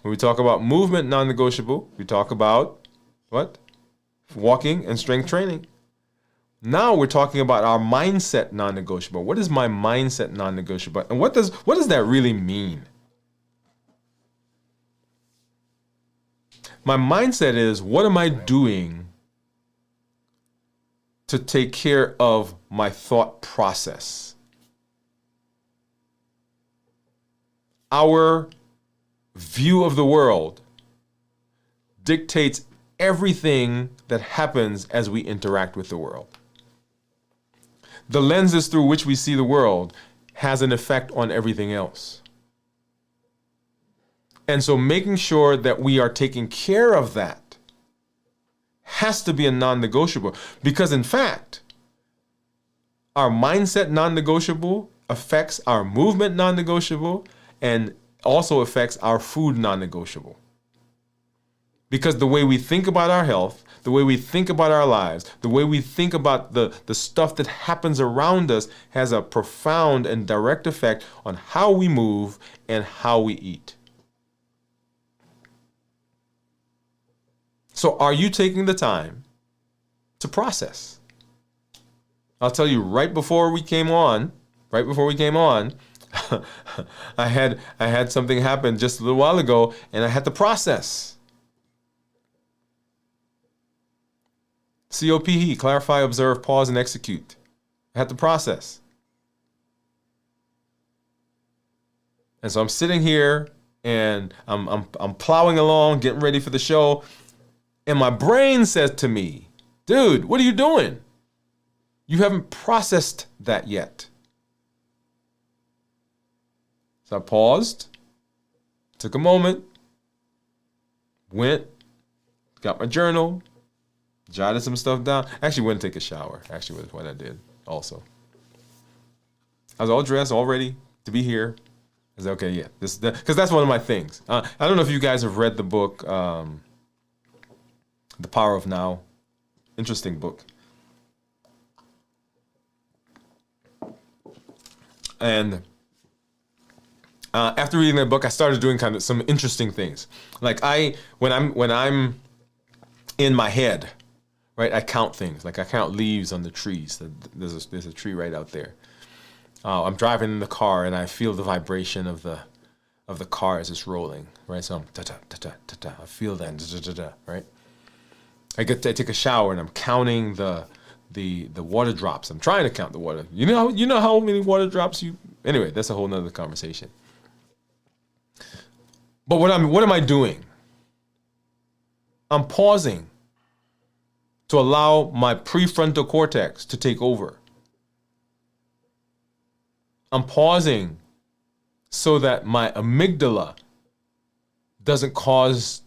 When we talk about movement non-negotiable, we talk about what? Walking and strength training. Now we're talking about our mindset non-negotiable. What is my mindset non-negotiable? And what does that really mean? My mindset is, what am I doing to take care of my thought process? Our view of the world dictates everything that happens as we interact with the world. The lenses through which we see the world has an effect on everything else. And so making sure that we are taking care of that has to be a non-negotiable, because in fact, our mindset non-negotiable affects our movement non-negotiable and also affects our food non-negotiable. Because the way we think about our health, the way we think about our lives, the way we think about the stuff that happens around us has a profound and direct effect on how we move and how we eat. So are you taking the time to process? I'll tell you, right before we came on, I had something happen just a little while ago, and I had to process. COPE, clarify, observe, pause, and execute. I had to process. And so I'm sitting here and I'm plowing along, getting ready for the show. And my brain says to me, dude, what are you doing? You haven't processed that yet. So I paused, took a moment, went, got my journal, jotted some stuff down. Actually went to take a shower. Actually was what I did also. I was all dressed, all ready to be here. I said, okay, yeah, because that's one of my things. I don't know if you guys have read the book, The Power of Now. Interesting book. And after reading that book, I started doing kind of some interesting things. Like when I'm in my head, right, I count things. Like I count leaves on the trees. There's a tree right out there. I'm driving in the car and I feel the vibration of the car as it's rolling, right? So I'm ta-ta. I feel that, ta-ta, right? I take a shower and I'm counting the water drops. I'm trying to count the water. You know how many water drops anyway, that's a whole nother conversation. But what am I doing? I'm pausing to allow my prefrontal cortex to take over. I'm pausing so that my amygdala doesn't cause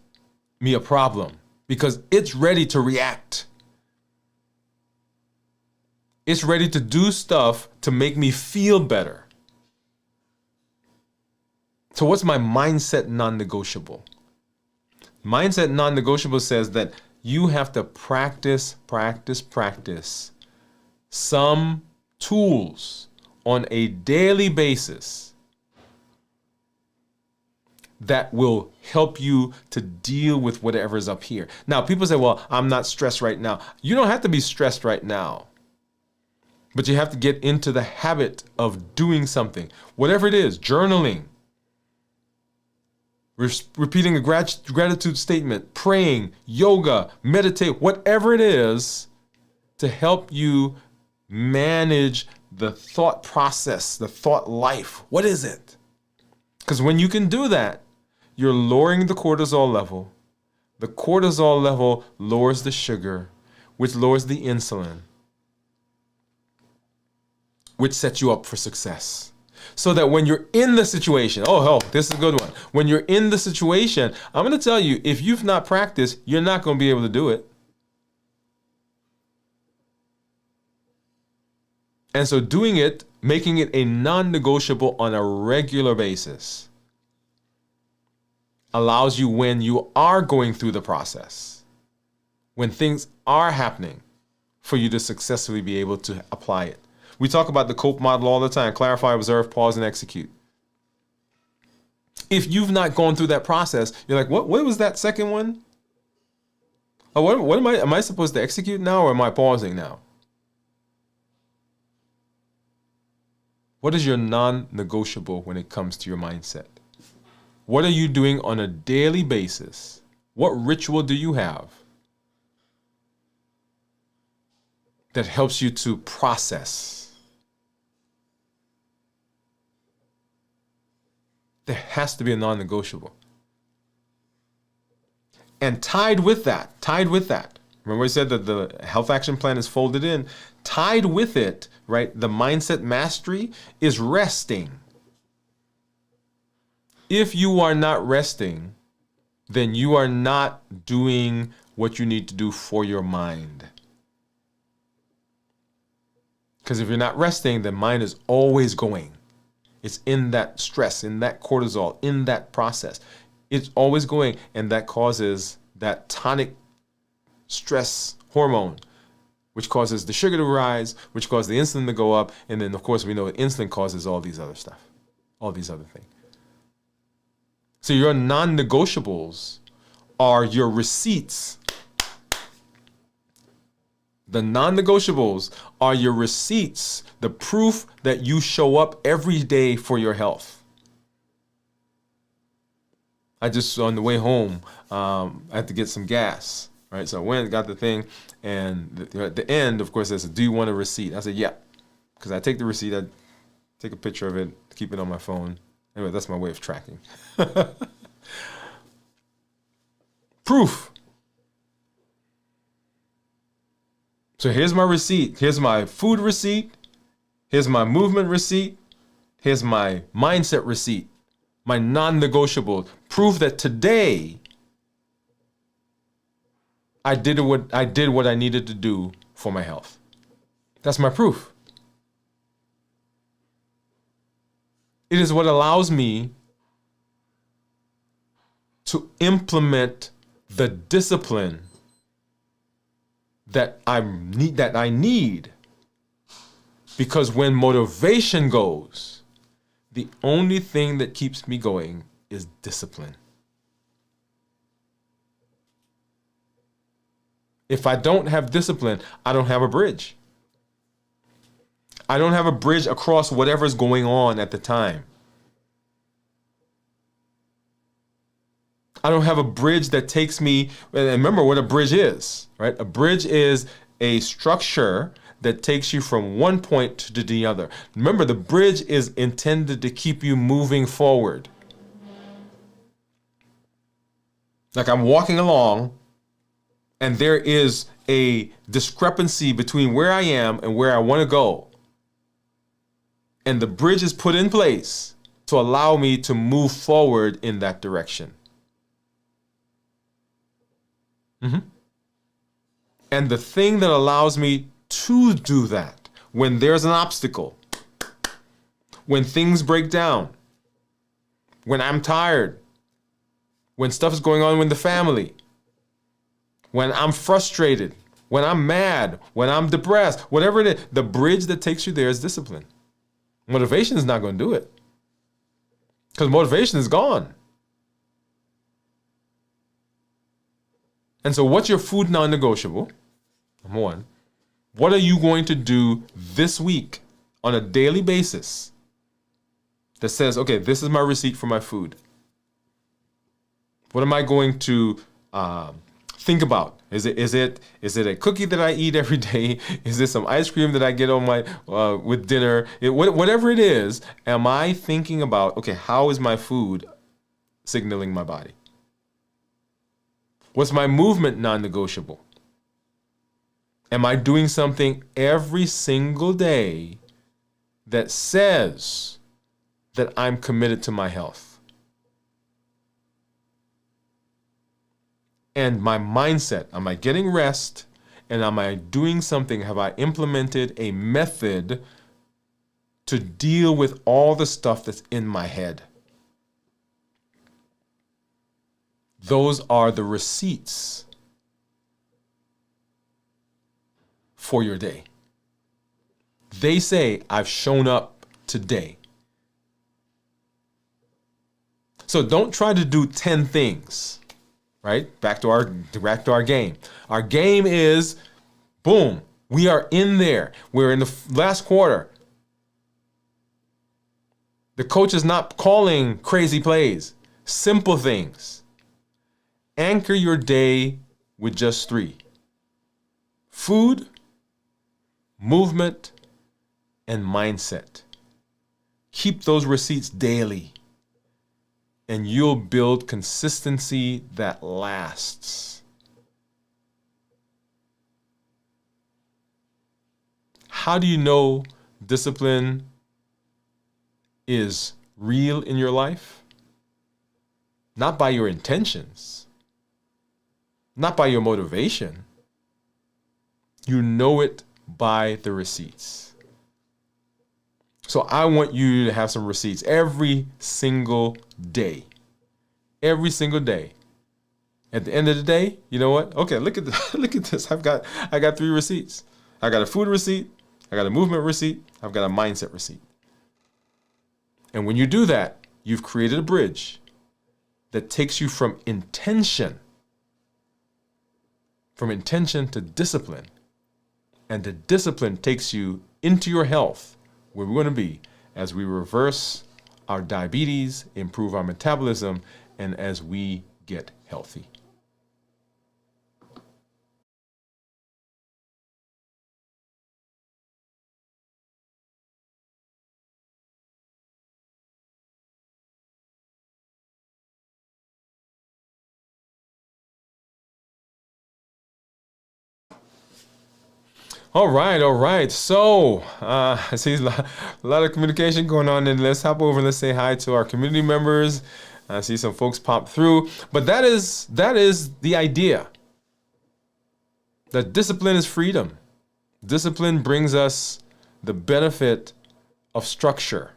me a problem, because it's ready to react. It's ready to do stuff to make me feel better. So what's my mindset non-negotiable? Mindset non-negotiable says that you have to practice some tools on a daily basis that will help you to deal with whatever's up here. Now, people say, well, I'm not stressed right now. You don't have to be stressed right now. But you have to get into the habit of doing something. Whatever it is, journaling, repeating a gratitude statement, praying, yoga, meditate, whatever it is to help you manage the thought process, the thought life. What is it? Because when you can do that, you're lowering the cortisol level. The cortisol level lowers the sugar, which lowers the insulin, which sets you up for success. So that when you're in the situation, oh, this is a good one. When you're in the situation, I'm going to tell you, if you've not practiced, you're not going to be able to do it. And so doing it, making it a non-negotiable on a regular basis, allows you, when you are going through the process, when things are happening, for you to successfully be able to apply it. We talk about the COPE model all the time: clarify, observe, pause, and execute. If you've not gone through that process, you're like, what was that second one? Oh, what am I supposed to execute now, or am I pausing now? What is your non-negotiable when it comes to your mindset? What are you doing on a daily basis? What ritual do you have that helps you to process? There has to be a non-negotiable. And tied with that, remember I said that the health action plan is folded in, tied with it, right? The mindset mastery is resting. If you are not resting, then you are not doing what you need to do for your mind. Because if you're not resting, the mind is always going. It's in that stress, in that cortisol, in that process. It's always going, and that causes that tonic stress hormone, which causes the sugar to rise, which causes the insulin to go up, and then, of course, we know that insulin causes all these other stuff, all these other things. So your non-negotiables are your receipts. The non-negotiables are your receipts, the proof that you show up every day for your health. I just, on the way home, I had to get some gas, right? So I went and got the thing, and at the end, of course, they said, do you want a receipt? I said, yeah, because I take the receipt, I take a picture of it, keep it on my phone. Anyway, that's my way of tracking. Proof. So here's my receipt. Here's my food receipt. Here's my movement receipt. Here's my mindset receipt. My non-negotiable. Proof that today I did what I needed to do for my health. That's my proof. It is what allows me to implement the discipline that I need. Because when motivation goes, the only thing that keeps me going is discipline. If I don't have discipline, I don't have a bridge. I don't have a bridge across whatever's going on at the time. I don't have a bridge that takes me, and remember what a bridge is, right? A bridge is a structure that takes you from one point to the other. Remember, the bridge is intended to keep you moving forward. Like I'm walking along, and there is a discrepancy between where I am and where I want to go. And the bridge is put in place to allow me to move forward in that direction. And the thing that allows me to do that, when there's an obstacle, when things break down, when I'm tired, when stuff is going on with the family, when I'm frustrated, when I'm mad, when I'm depressed, whatever it is, the bridge that takes you there is discipline. Motivation is not going to do it, because motivation is gone. And so what's your food non-negotiable? Number one. What are you going to do this week on a daily basis that says, okay, this is my receipt for my food? What am I going to think about? Is it a cookie that I eat every day? Is it some ice cream that I get on my with dinner? Whatever it is, am I thinking about, okay, how is my food signaling my body? What's my movement non-negotiable? Am I doing something every single day that says that I'm committed to my health. And my mindset, am I getting rest? And am I doing something? Have I implemented a method to deal with all the stuff that's in my head? Those are the receipts for your day. They say, I've shown up today. So don't try to do 10 things, right? Back to our game. Our game is, boom, we are in there. We're in the last quarter. The coach is not calling crazy plays, simple things. Anchor your day with just 3. Food, movement, and mindset. Keep those receipts daily, and you'll build consistency that lasts. How do you know discipline is real in your life? Not by your intentions, not by your motivation. You know it by the receipts. So I want you to have some receipts every single day. Every single day. At the end of the day, you know what? Okay, look at this. Look at this. I got 3 receipts. I got a food receipt, I got a movement receipt, I've got a mindset receipt. And when you do that, you've created a bridge that takes you from intention to discipline. And the discipline takes you into your health, where we're going to be as we reverse our diabetes, improve our metabolism, and as we get healthy. All right. So I see a lot of communication going on, and let's hop over and let's say hi to our community members. I see some folks pop through, but that is the idea. That discipline is freedom. Discipline brings us the benefit of structure.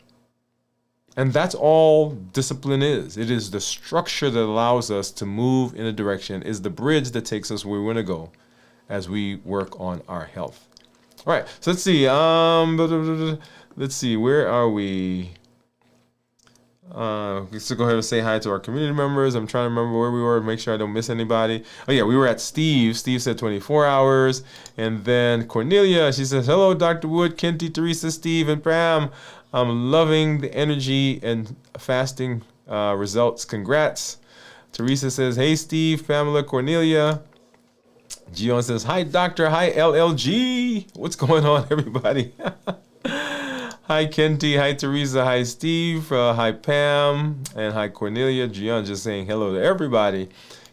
And that's all discipline is. It is the structure that allows us to move in a direction, is the bridge that takes us where we want to go as we work on our health. All right, so let's see. Let's see, where are we? So go ahead and say hi to our community members. I'm trying to remember where we were, make sure I don't miss anybody. Oh yeah, we were at Steve. Steve said 24 hours. And then Cornelia, she says, hello, Dr. Woode, Kenty, Teresa, Steve, and Pam. I'm loving the energy and fasting results. Congrats. Teresa says, hey, Steve, Pamela, Cornelia. Gion says, hi, doctor. Hi, LLG. What's going on, everybody? Hi, Kenty. Hi, Teresa. Hi, Steve. Hi, Pam. And hi, Cornelia. Gion just saying hello to everybody.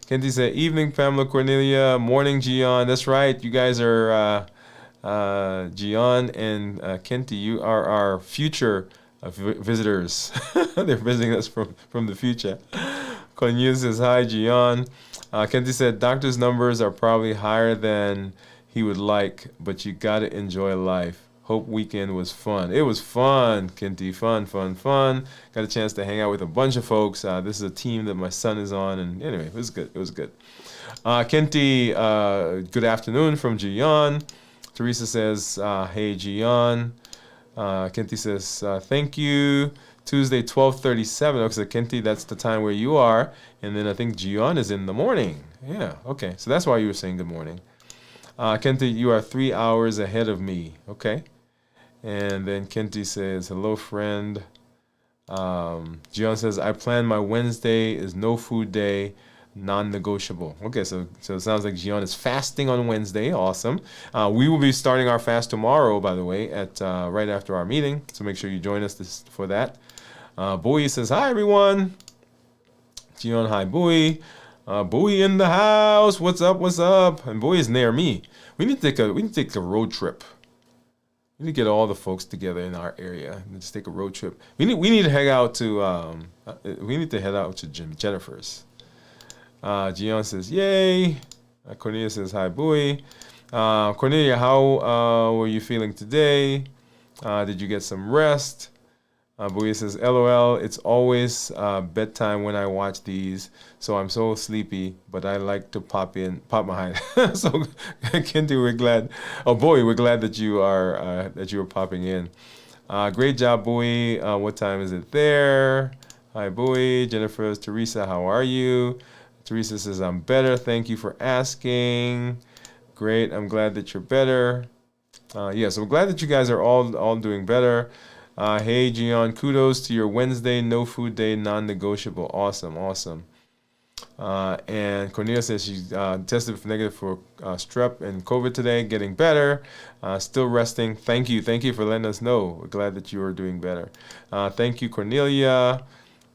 Kenty said, evening, Pamela, Cornelia. Morning, Gion. That's right. You guys are, Gion and Kenty, you are our future visitors. They're visiting us from the future. Cornelia says, hi, Gion. Kenty said, doctor's numbers are probably higher than he would like, but you got to enjoy life. Hope weekend was fun. It was fun, Kenty. Fun. Got a chance to hang out with a bunch of folks. This is a team that my son is on. And anyway, it was good. Kenty, good afternoon from Jian. Teresa says, hey, Jian. Kenty says, thank you. Tuesday, 12:37. Okay, so Kenty, that's the time where you are. And then I think Jian is in the morning. Yeah, okay. So that's why you were saying good morning. Kenty, you are 3 hours ahead of me. Okay. And then Kenty says, hello, friend. Jian says, I plan my Wednesday is no food day, non-negotiable. Okay, so it sounds like Jian is fasting on Wednesday. Awesome. We will be starting our fast tomorrow, by the way, at right after our meeting. So make sure you join us for that. Bowie says, hi, everyone. Jian, hi, Bowie. Bowie in the house. What's up? And Bowie is near me. We need to take a road trip. We need to get all the folks together in our area and just take a road trip. We need to hang out to we need to head out to Jennifer's. Gian says, "Yay!" Cornelia says, "Hi, Bowie." Cornelia, how were you feeling today? Did you get some rest? Bowie says, "LOL, it's always bedtime when I watch these, so I'm so sleepy, but I like to pop behind." So, Kendi, we're glad. Oh, Bowie, we're glad that you are popping in. Great job, Bowie. What time is it there? Hi, Bowie. Jennifer, Teresa, how are you? Teresa says, "I'm better. Thank you for asking." Great. I'm glad that you're better. Yeah, so I'm glad that you guys are all doing better. Hey, Gian, kudos to your Wednesday no food day non-negotiable. Awesome. And Cornelia says she tested negative for strep and COVID today, getting better, still resting. Thank you for letting us know. We're glad that you are doing better. Thank you, Cornelia.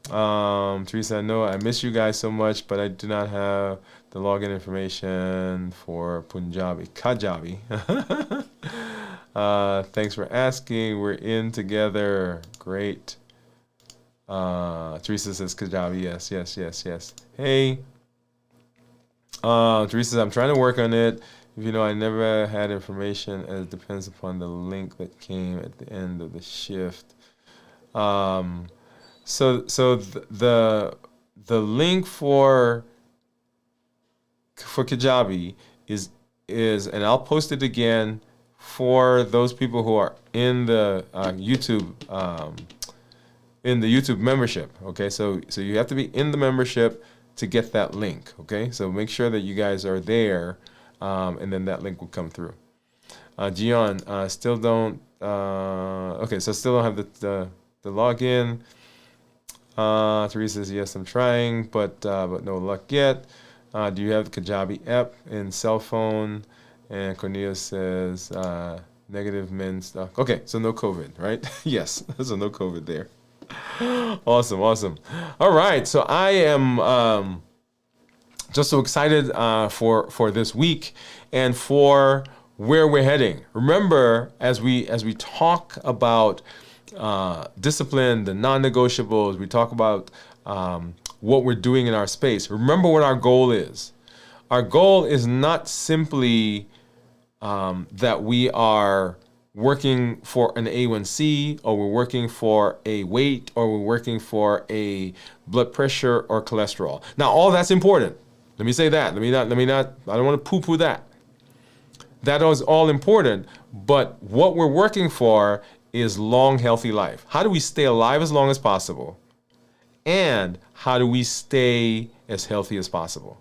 Teresa, I know I miss you guys so much, but I do not have the login information for Kajabi. Thanks for asking. We're in together. Great. Teresa says Kajabi. Yes. Hey. Teresa says, I'm trying to work on it. If you know, I never had information as it depends upon the link that came at the end of the shift. So the link for Kajabi is, and I'll post it again for those people who are in the YouTube membership. Okay, so you have to be in the membership to get that link. Okay, so make sure that you guys are there, and then that link will come through. Gian, still don't. Okay, so still don't have the login. Teresa says, yes, I'm trying, but no luck yet. Do you have the Kajabi app in cell phone? And Cornelia says, negative men stuff. Okay, so no COVID, right? Yes, so no COVID there. Awesome. All right, so I am just so excited for this week and for where we're heading. Remember, as we talk about discipline, the non-negotiables, we talk about what we're doing in our space. Remember what our goal is. Our goal is not simply that we are working for an A1C, or we're working for a weight, or we're working for a blood pressure or cholesterol. Now, all that's important. Let me say that. Let me not. I don't want to poo-poo that. That is all important. But what we're working for is long, healthy life. How do we stay alive as long as possible? And how do we stay as healthy as possible?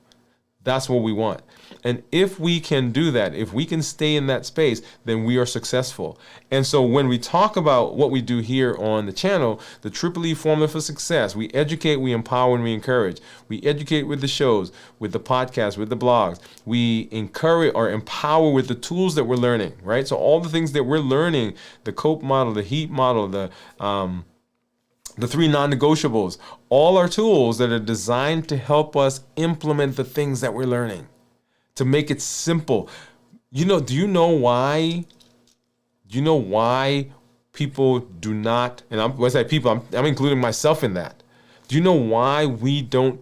That's what we want. And if we can do that, if we can stay in that space, then we are successful. And so when we talk about what we do here on the channel, the Triple E formula for success, we educate, we empower, and we encourage. We educate with the shows, with the podcasts, with the blogs. We encourage or empower with the tools that we're learning, right? So all the things that we're learning, the COPE model, the HEAT model, the 3 non-negotiables, all are tools that are designed to help us implement the things that we're learning, to make it simple. Do you know why people do not, and when I say people, I'm including myself in that. Do you know why we don't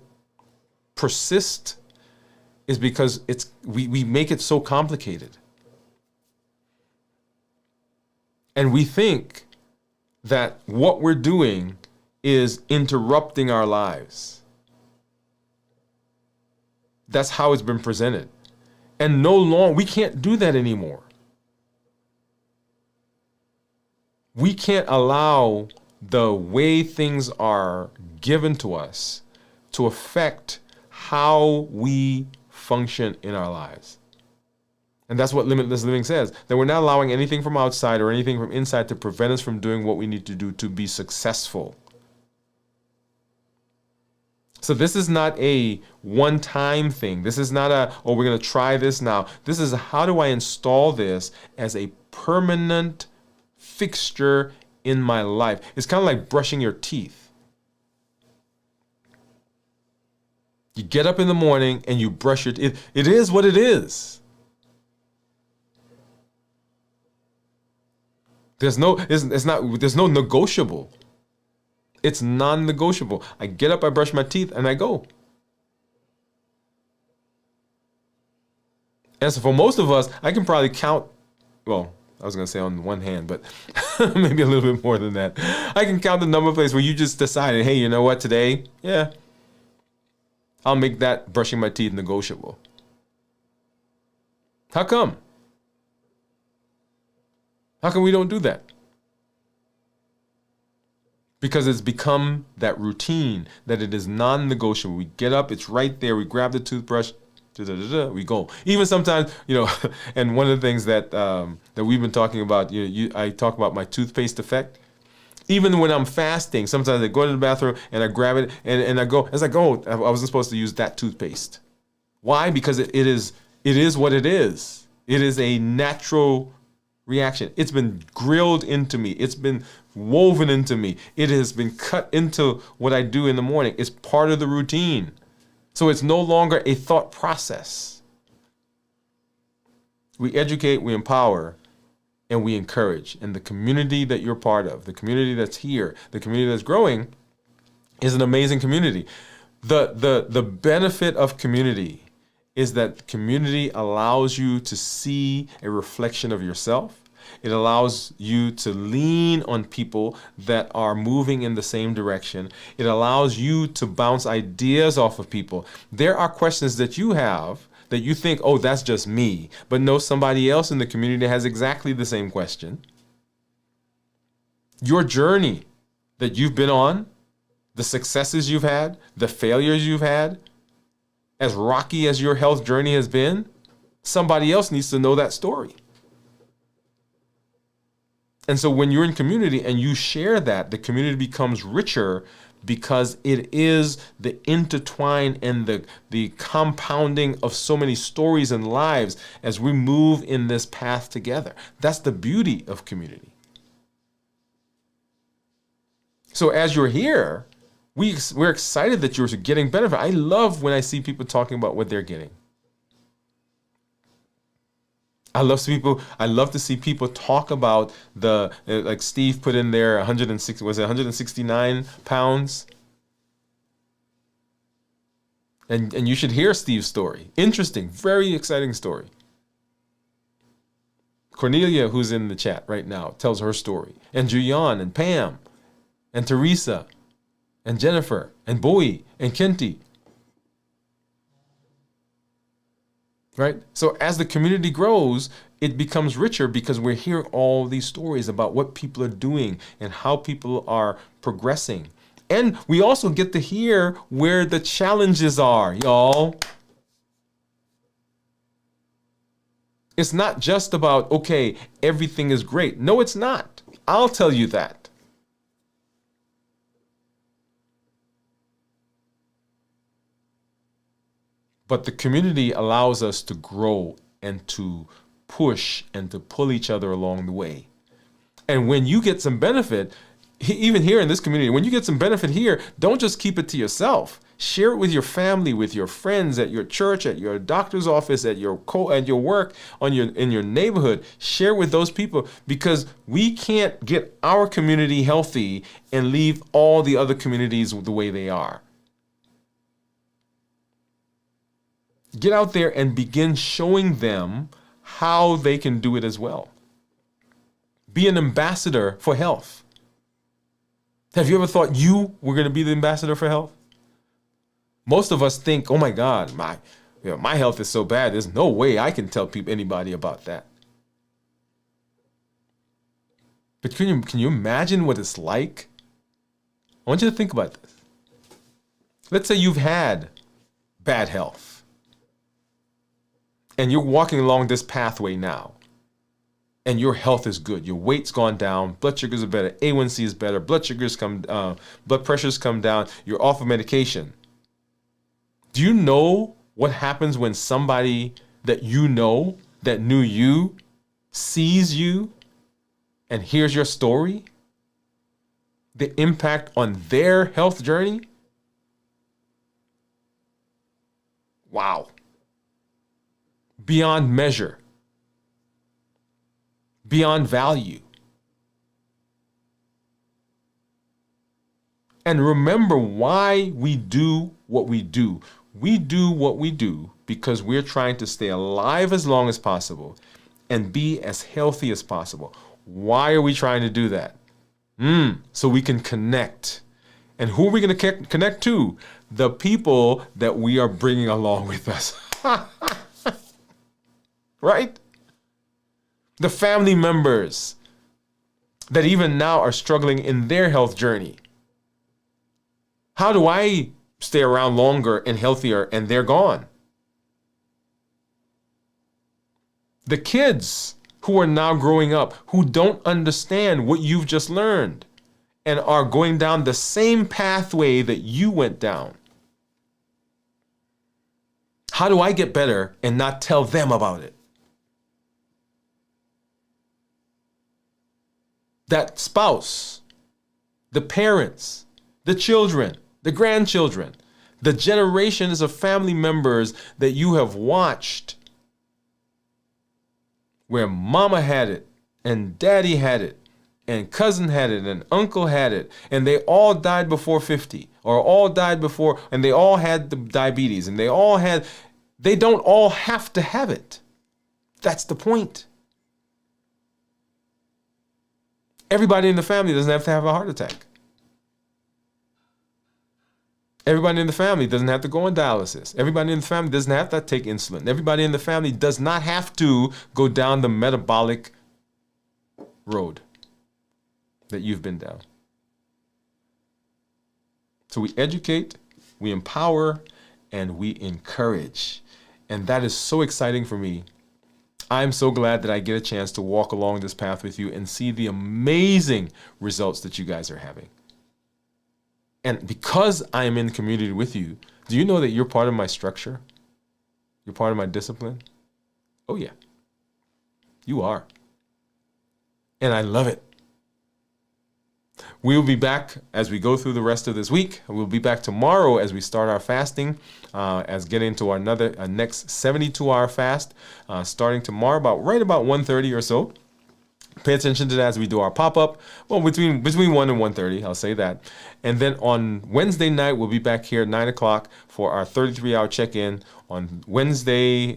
persist? Is because we make it so complicated. And we think that what we're doing is interrupting our lives. That's how it's been presented. And we can't do that anymore. We can't allow the way things are given to us to affect how we function in our lives. And that's what limitless living says, that we're not allowing anything from outside or anything from inside to prevent us from doing what we need to do to be successful. So this is not a one-time thing. This is not we're going to try this now. This is how do I install this as a permanent fixture in my life. It's kind of like brushing your teeth. You get up in the morning and you brush your teeth. It is what it is. There's no negotiable. It's non-negotiable. I get up, I brush my teeth, and I go. And so for most of us, I can probably count, well, I was going to say on one hand, but maybe a little bit more than that. I can count the number of places where you just decided, hey, you know what, today, yeah, I'll make that brushing my teeth negotiable. How come? How come we don't do that? Because it's become that routine, that it is non-negotiable. We get up, it's right there, we grab the toothbrush, we go. Even sometimes, and one of the things that that we've been talking about, I talk about my toothpaste effect. Even when I'm fasting, sometimes I go to the bathroom and I grab it and I go. It's like, oh, I wasn't supposed to use that toothpaste. Why? Because it is what it is. It is a natural reaction. It's been grilled into me. It's been woven into me. It has been cut into what I do in the morning. It's part of the routine. So it's no longer a thought process. We educate, we empower, and we encourage. And the community that you're part of, the community that's here, the community that's growing, is an amazing community. The benefit of community is that community allows you to see a reflection of yourself. It allows you to lean on people that are moving in the same direction. It allows you to bounce ideas off of people. There are questions that you have that you think, oh, that's just me, but no, somebody else in the community has exactly the same question. Your journey that you've been on, the successes you've had, the failures you've had, as rocky as your health journey has been, somebody else needs to know that story. And so when you're in community and you share that, the community becomes richer because it is the intertwine and the compounding of so many stories and lives as we move in this path together. That's the beauty of community. So as you're here, we're excited that you're getting benefit. I love when I see people talking about what they're getting. I love to see people talk about like Steve put in there 169 pounds? And you should hear Steve's story. Interesting, very exciting story. Cornelia, who's in the chat right now, tells her story. And Julian and Pam and Teresa and Jennifer and Bowie and Kenty. Right? So as the community grows, it becomes richer because we're hearing all these stories about what people are doing and how people are progressing. And we also get to hear where the challenges are, y'all. It's not just about, okay, everything is great. No, it's not. I'll tell you that. But the community allows us to grow and to push and to pull each other along the way. And when you get some benefit, even here in this community, when you get some benefit here, don't just keep it to yourself. Share it with your family, with your friends, at your church, at your doctor's office, at your work, in your neighborhood. Share with those people, because we can't get our community healthy and leave all the other communities the way they are. Get out there and begin showing them how they can do it as well. Be an ambassador for health. Have you ever thought you were going to be the ambassador for health? Most of us think, oh my God, my health is so bad, there's no way I can tell anybody about that. But can you imagine what it's like? I want you to think about this. Let's say you've had bad health. And you're walking along this pathway now, and your health is good. Your weight's gone down, blood sugars are better, A1C is better, blood pressures come down, you're off of medication. Do you know what happens when somebody that you know, that knew you, sees you and hears your story? The impact on their health journey? Wow. Beyond measure, beyond value. And remember why we do what we do. We do what we do because we're trying to stay alive as long as possible and be as healthy as possible. Why are we trying to do that? So we can connect. And who are we going to connect to? The people that we are bringing along with us. Right? The family members that even now are struggling in their health journey. How do I stay around longer and healthier and they're gone? The kids who are now growing up, who don't understand what you've just learned and are going down the same pathway that you went down. How do I get better and not tell them about it? That spouse, the parents, the children, the grandchildren, the generations of family members that you have watched where mama had it and daddy had it and cousin had it and uncle had it and they all died before 50 or all died before and they all had the diabetes and they don't all have to have it. That's the point. Everybody in the family doesn't have to have a heart attack. Everybody in the family doesn't have to go on dialysis. Everybody in the family doesn't have to take insulin. Everybody in the family does not have to go down the metabolic road that you've been down. So we educate, we empower, and we encourage. And that is so exciting for me. I'm so glad that I get a chance to walk along this path with you and see the amazing results that you guys are having. And because I am in the community with you, do you know that you're part of my structure? You're part of my discipline? Oh, yeah. You are. And I love it. We will be back as we go through the rest of this week. We'll be back tomorrow as we start our fasting, as get into our next 72-hour fast, starting tomorrow right about 1:30 or so. Pay attention to that as we do our pop-up. Well, between 1 and 1:30, I'll say that. And then on Wednesday night, we'll be back here at 9 o'clock for our 33-hour check-in. On Wednesday,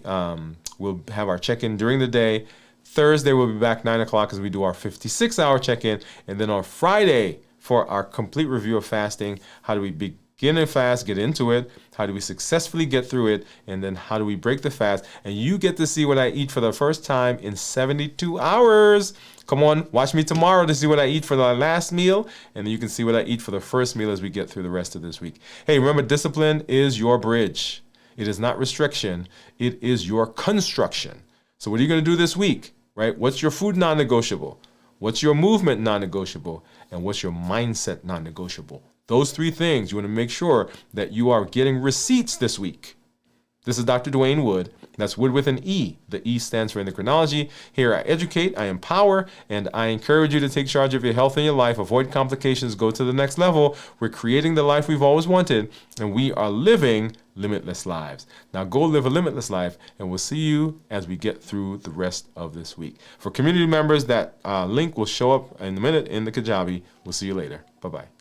we'll have our check-in during the day. Thursday, we'll be back 9 o'clock as we do our 56-hour check-in. And then on Friday, for our complete review of fasting, how do we begin a fast, get into it? How do we successfully get through it? And then how do we break the fast? And you get to see what I eat for the first time in 72 hours. Come on, watch me tomorrow to see what I eat for the last meal. And then you can see what I eat for the first meal as we get through the rest of this week. Hey, remember, discipline is your bridge. It is not restriction. It is your construction. So what are you going to do this week? Right? What's your food non-negotiable? What's your movement non-negotiable? And what's your mindset non-negotiable? Those three things, you want to make sure that you are getting receipts this week. This is Dr. Dwain Woode. That's Wood with an E. The E stands for endocrinology. Here I educate, I empower, and I encourage you to take charge of your health and your life. Avoid complications. Go to the next level. We're creating the life we've always wanted, and we are living limitless lives. Now go live a limitless life, and we'll see you as we get through the rest of this week. For community members, that link will show up in a minute in the Kajabi. We'll see you later. Bye-bye.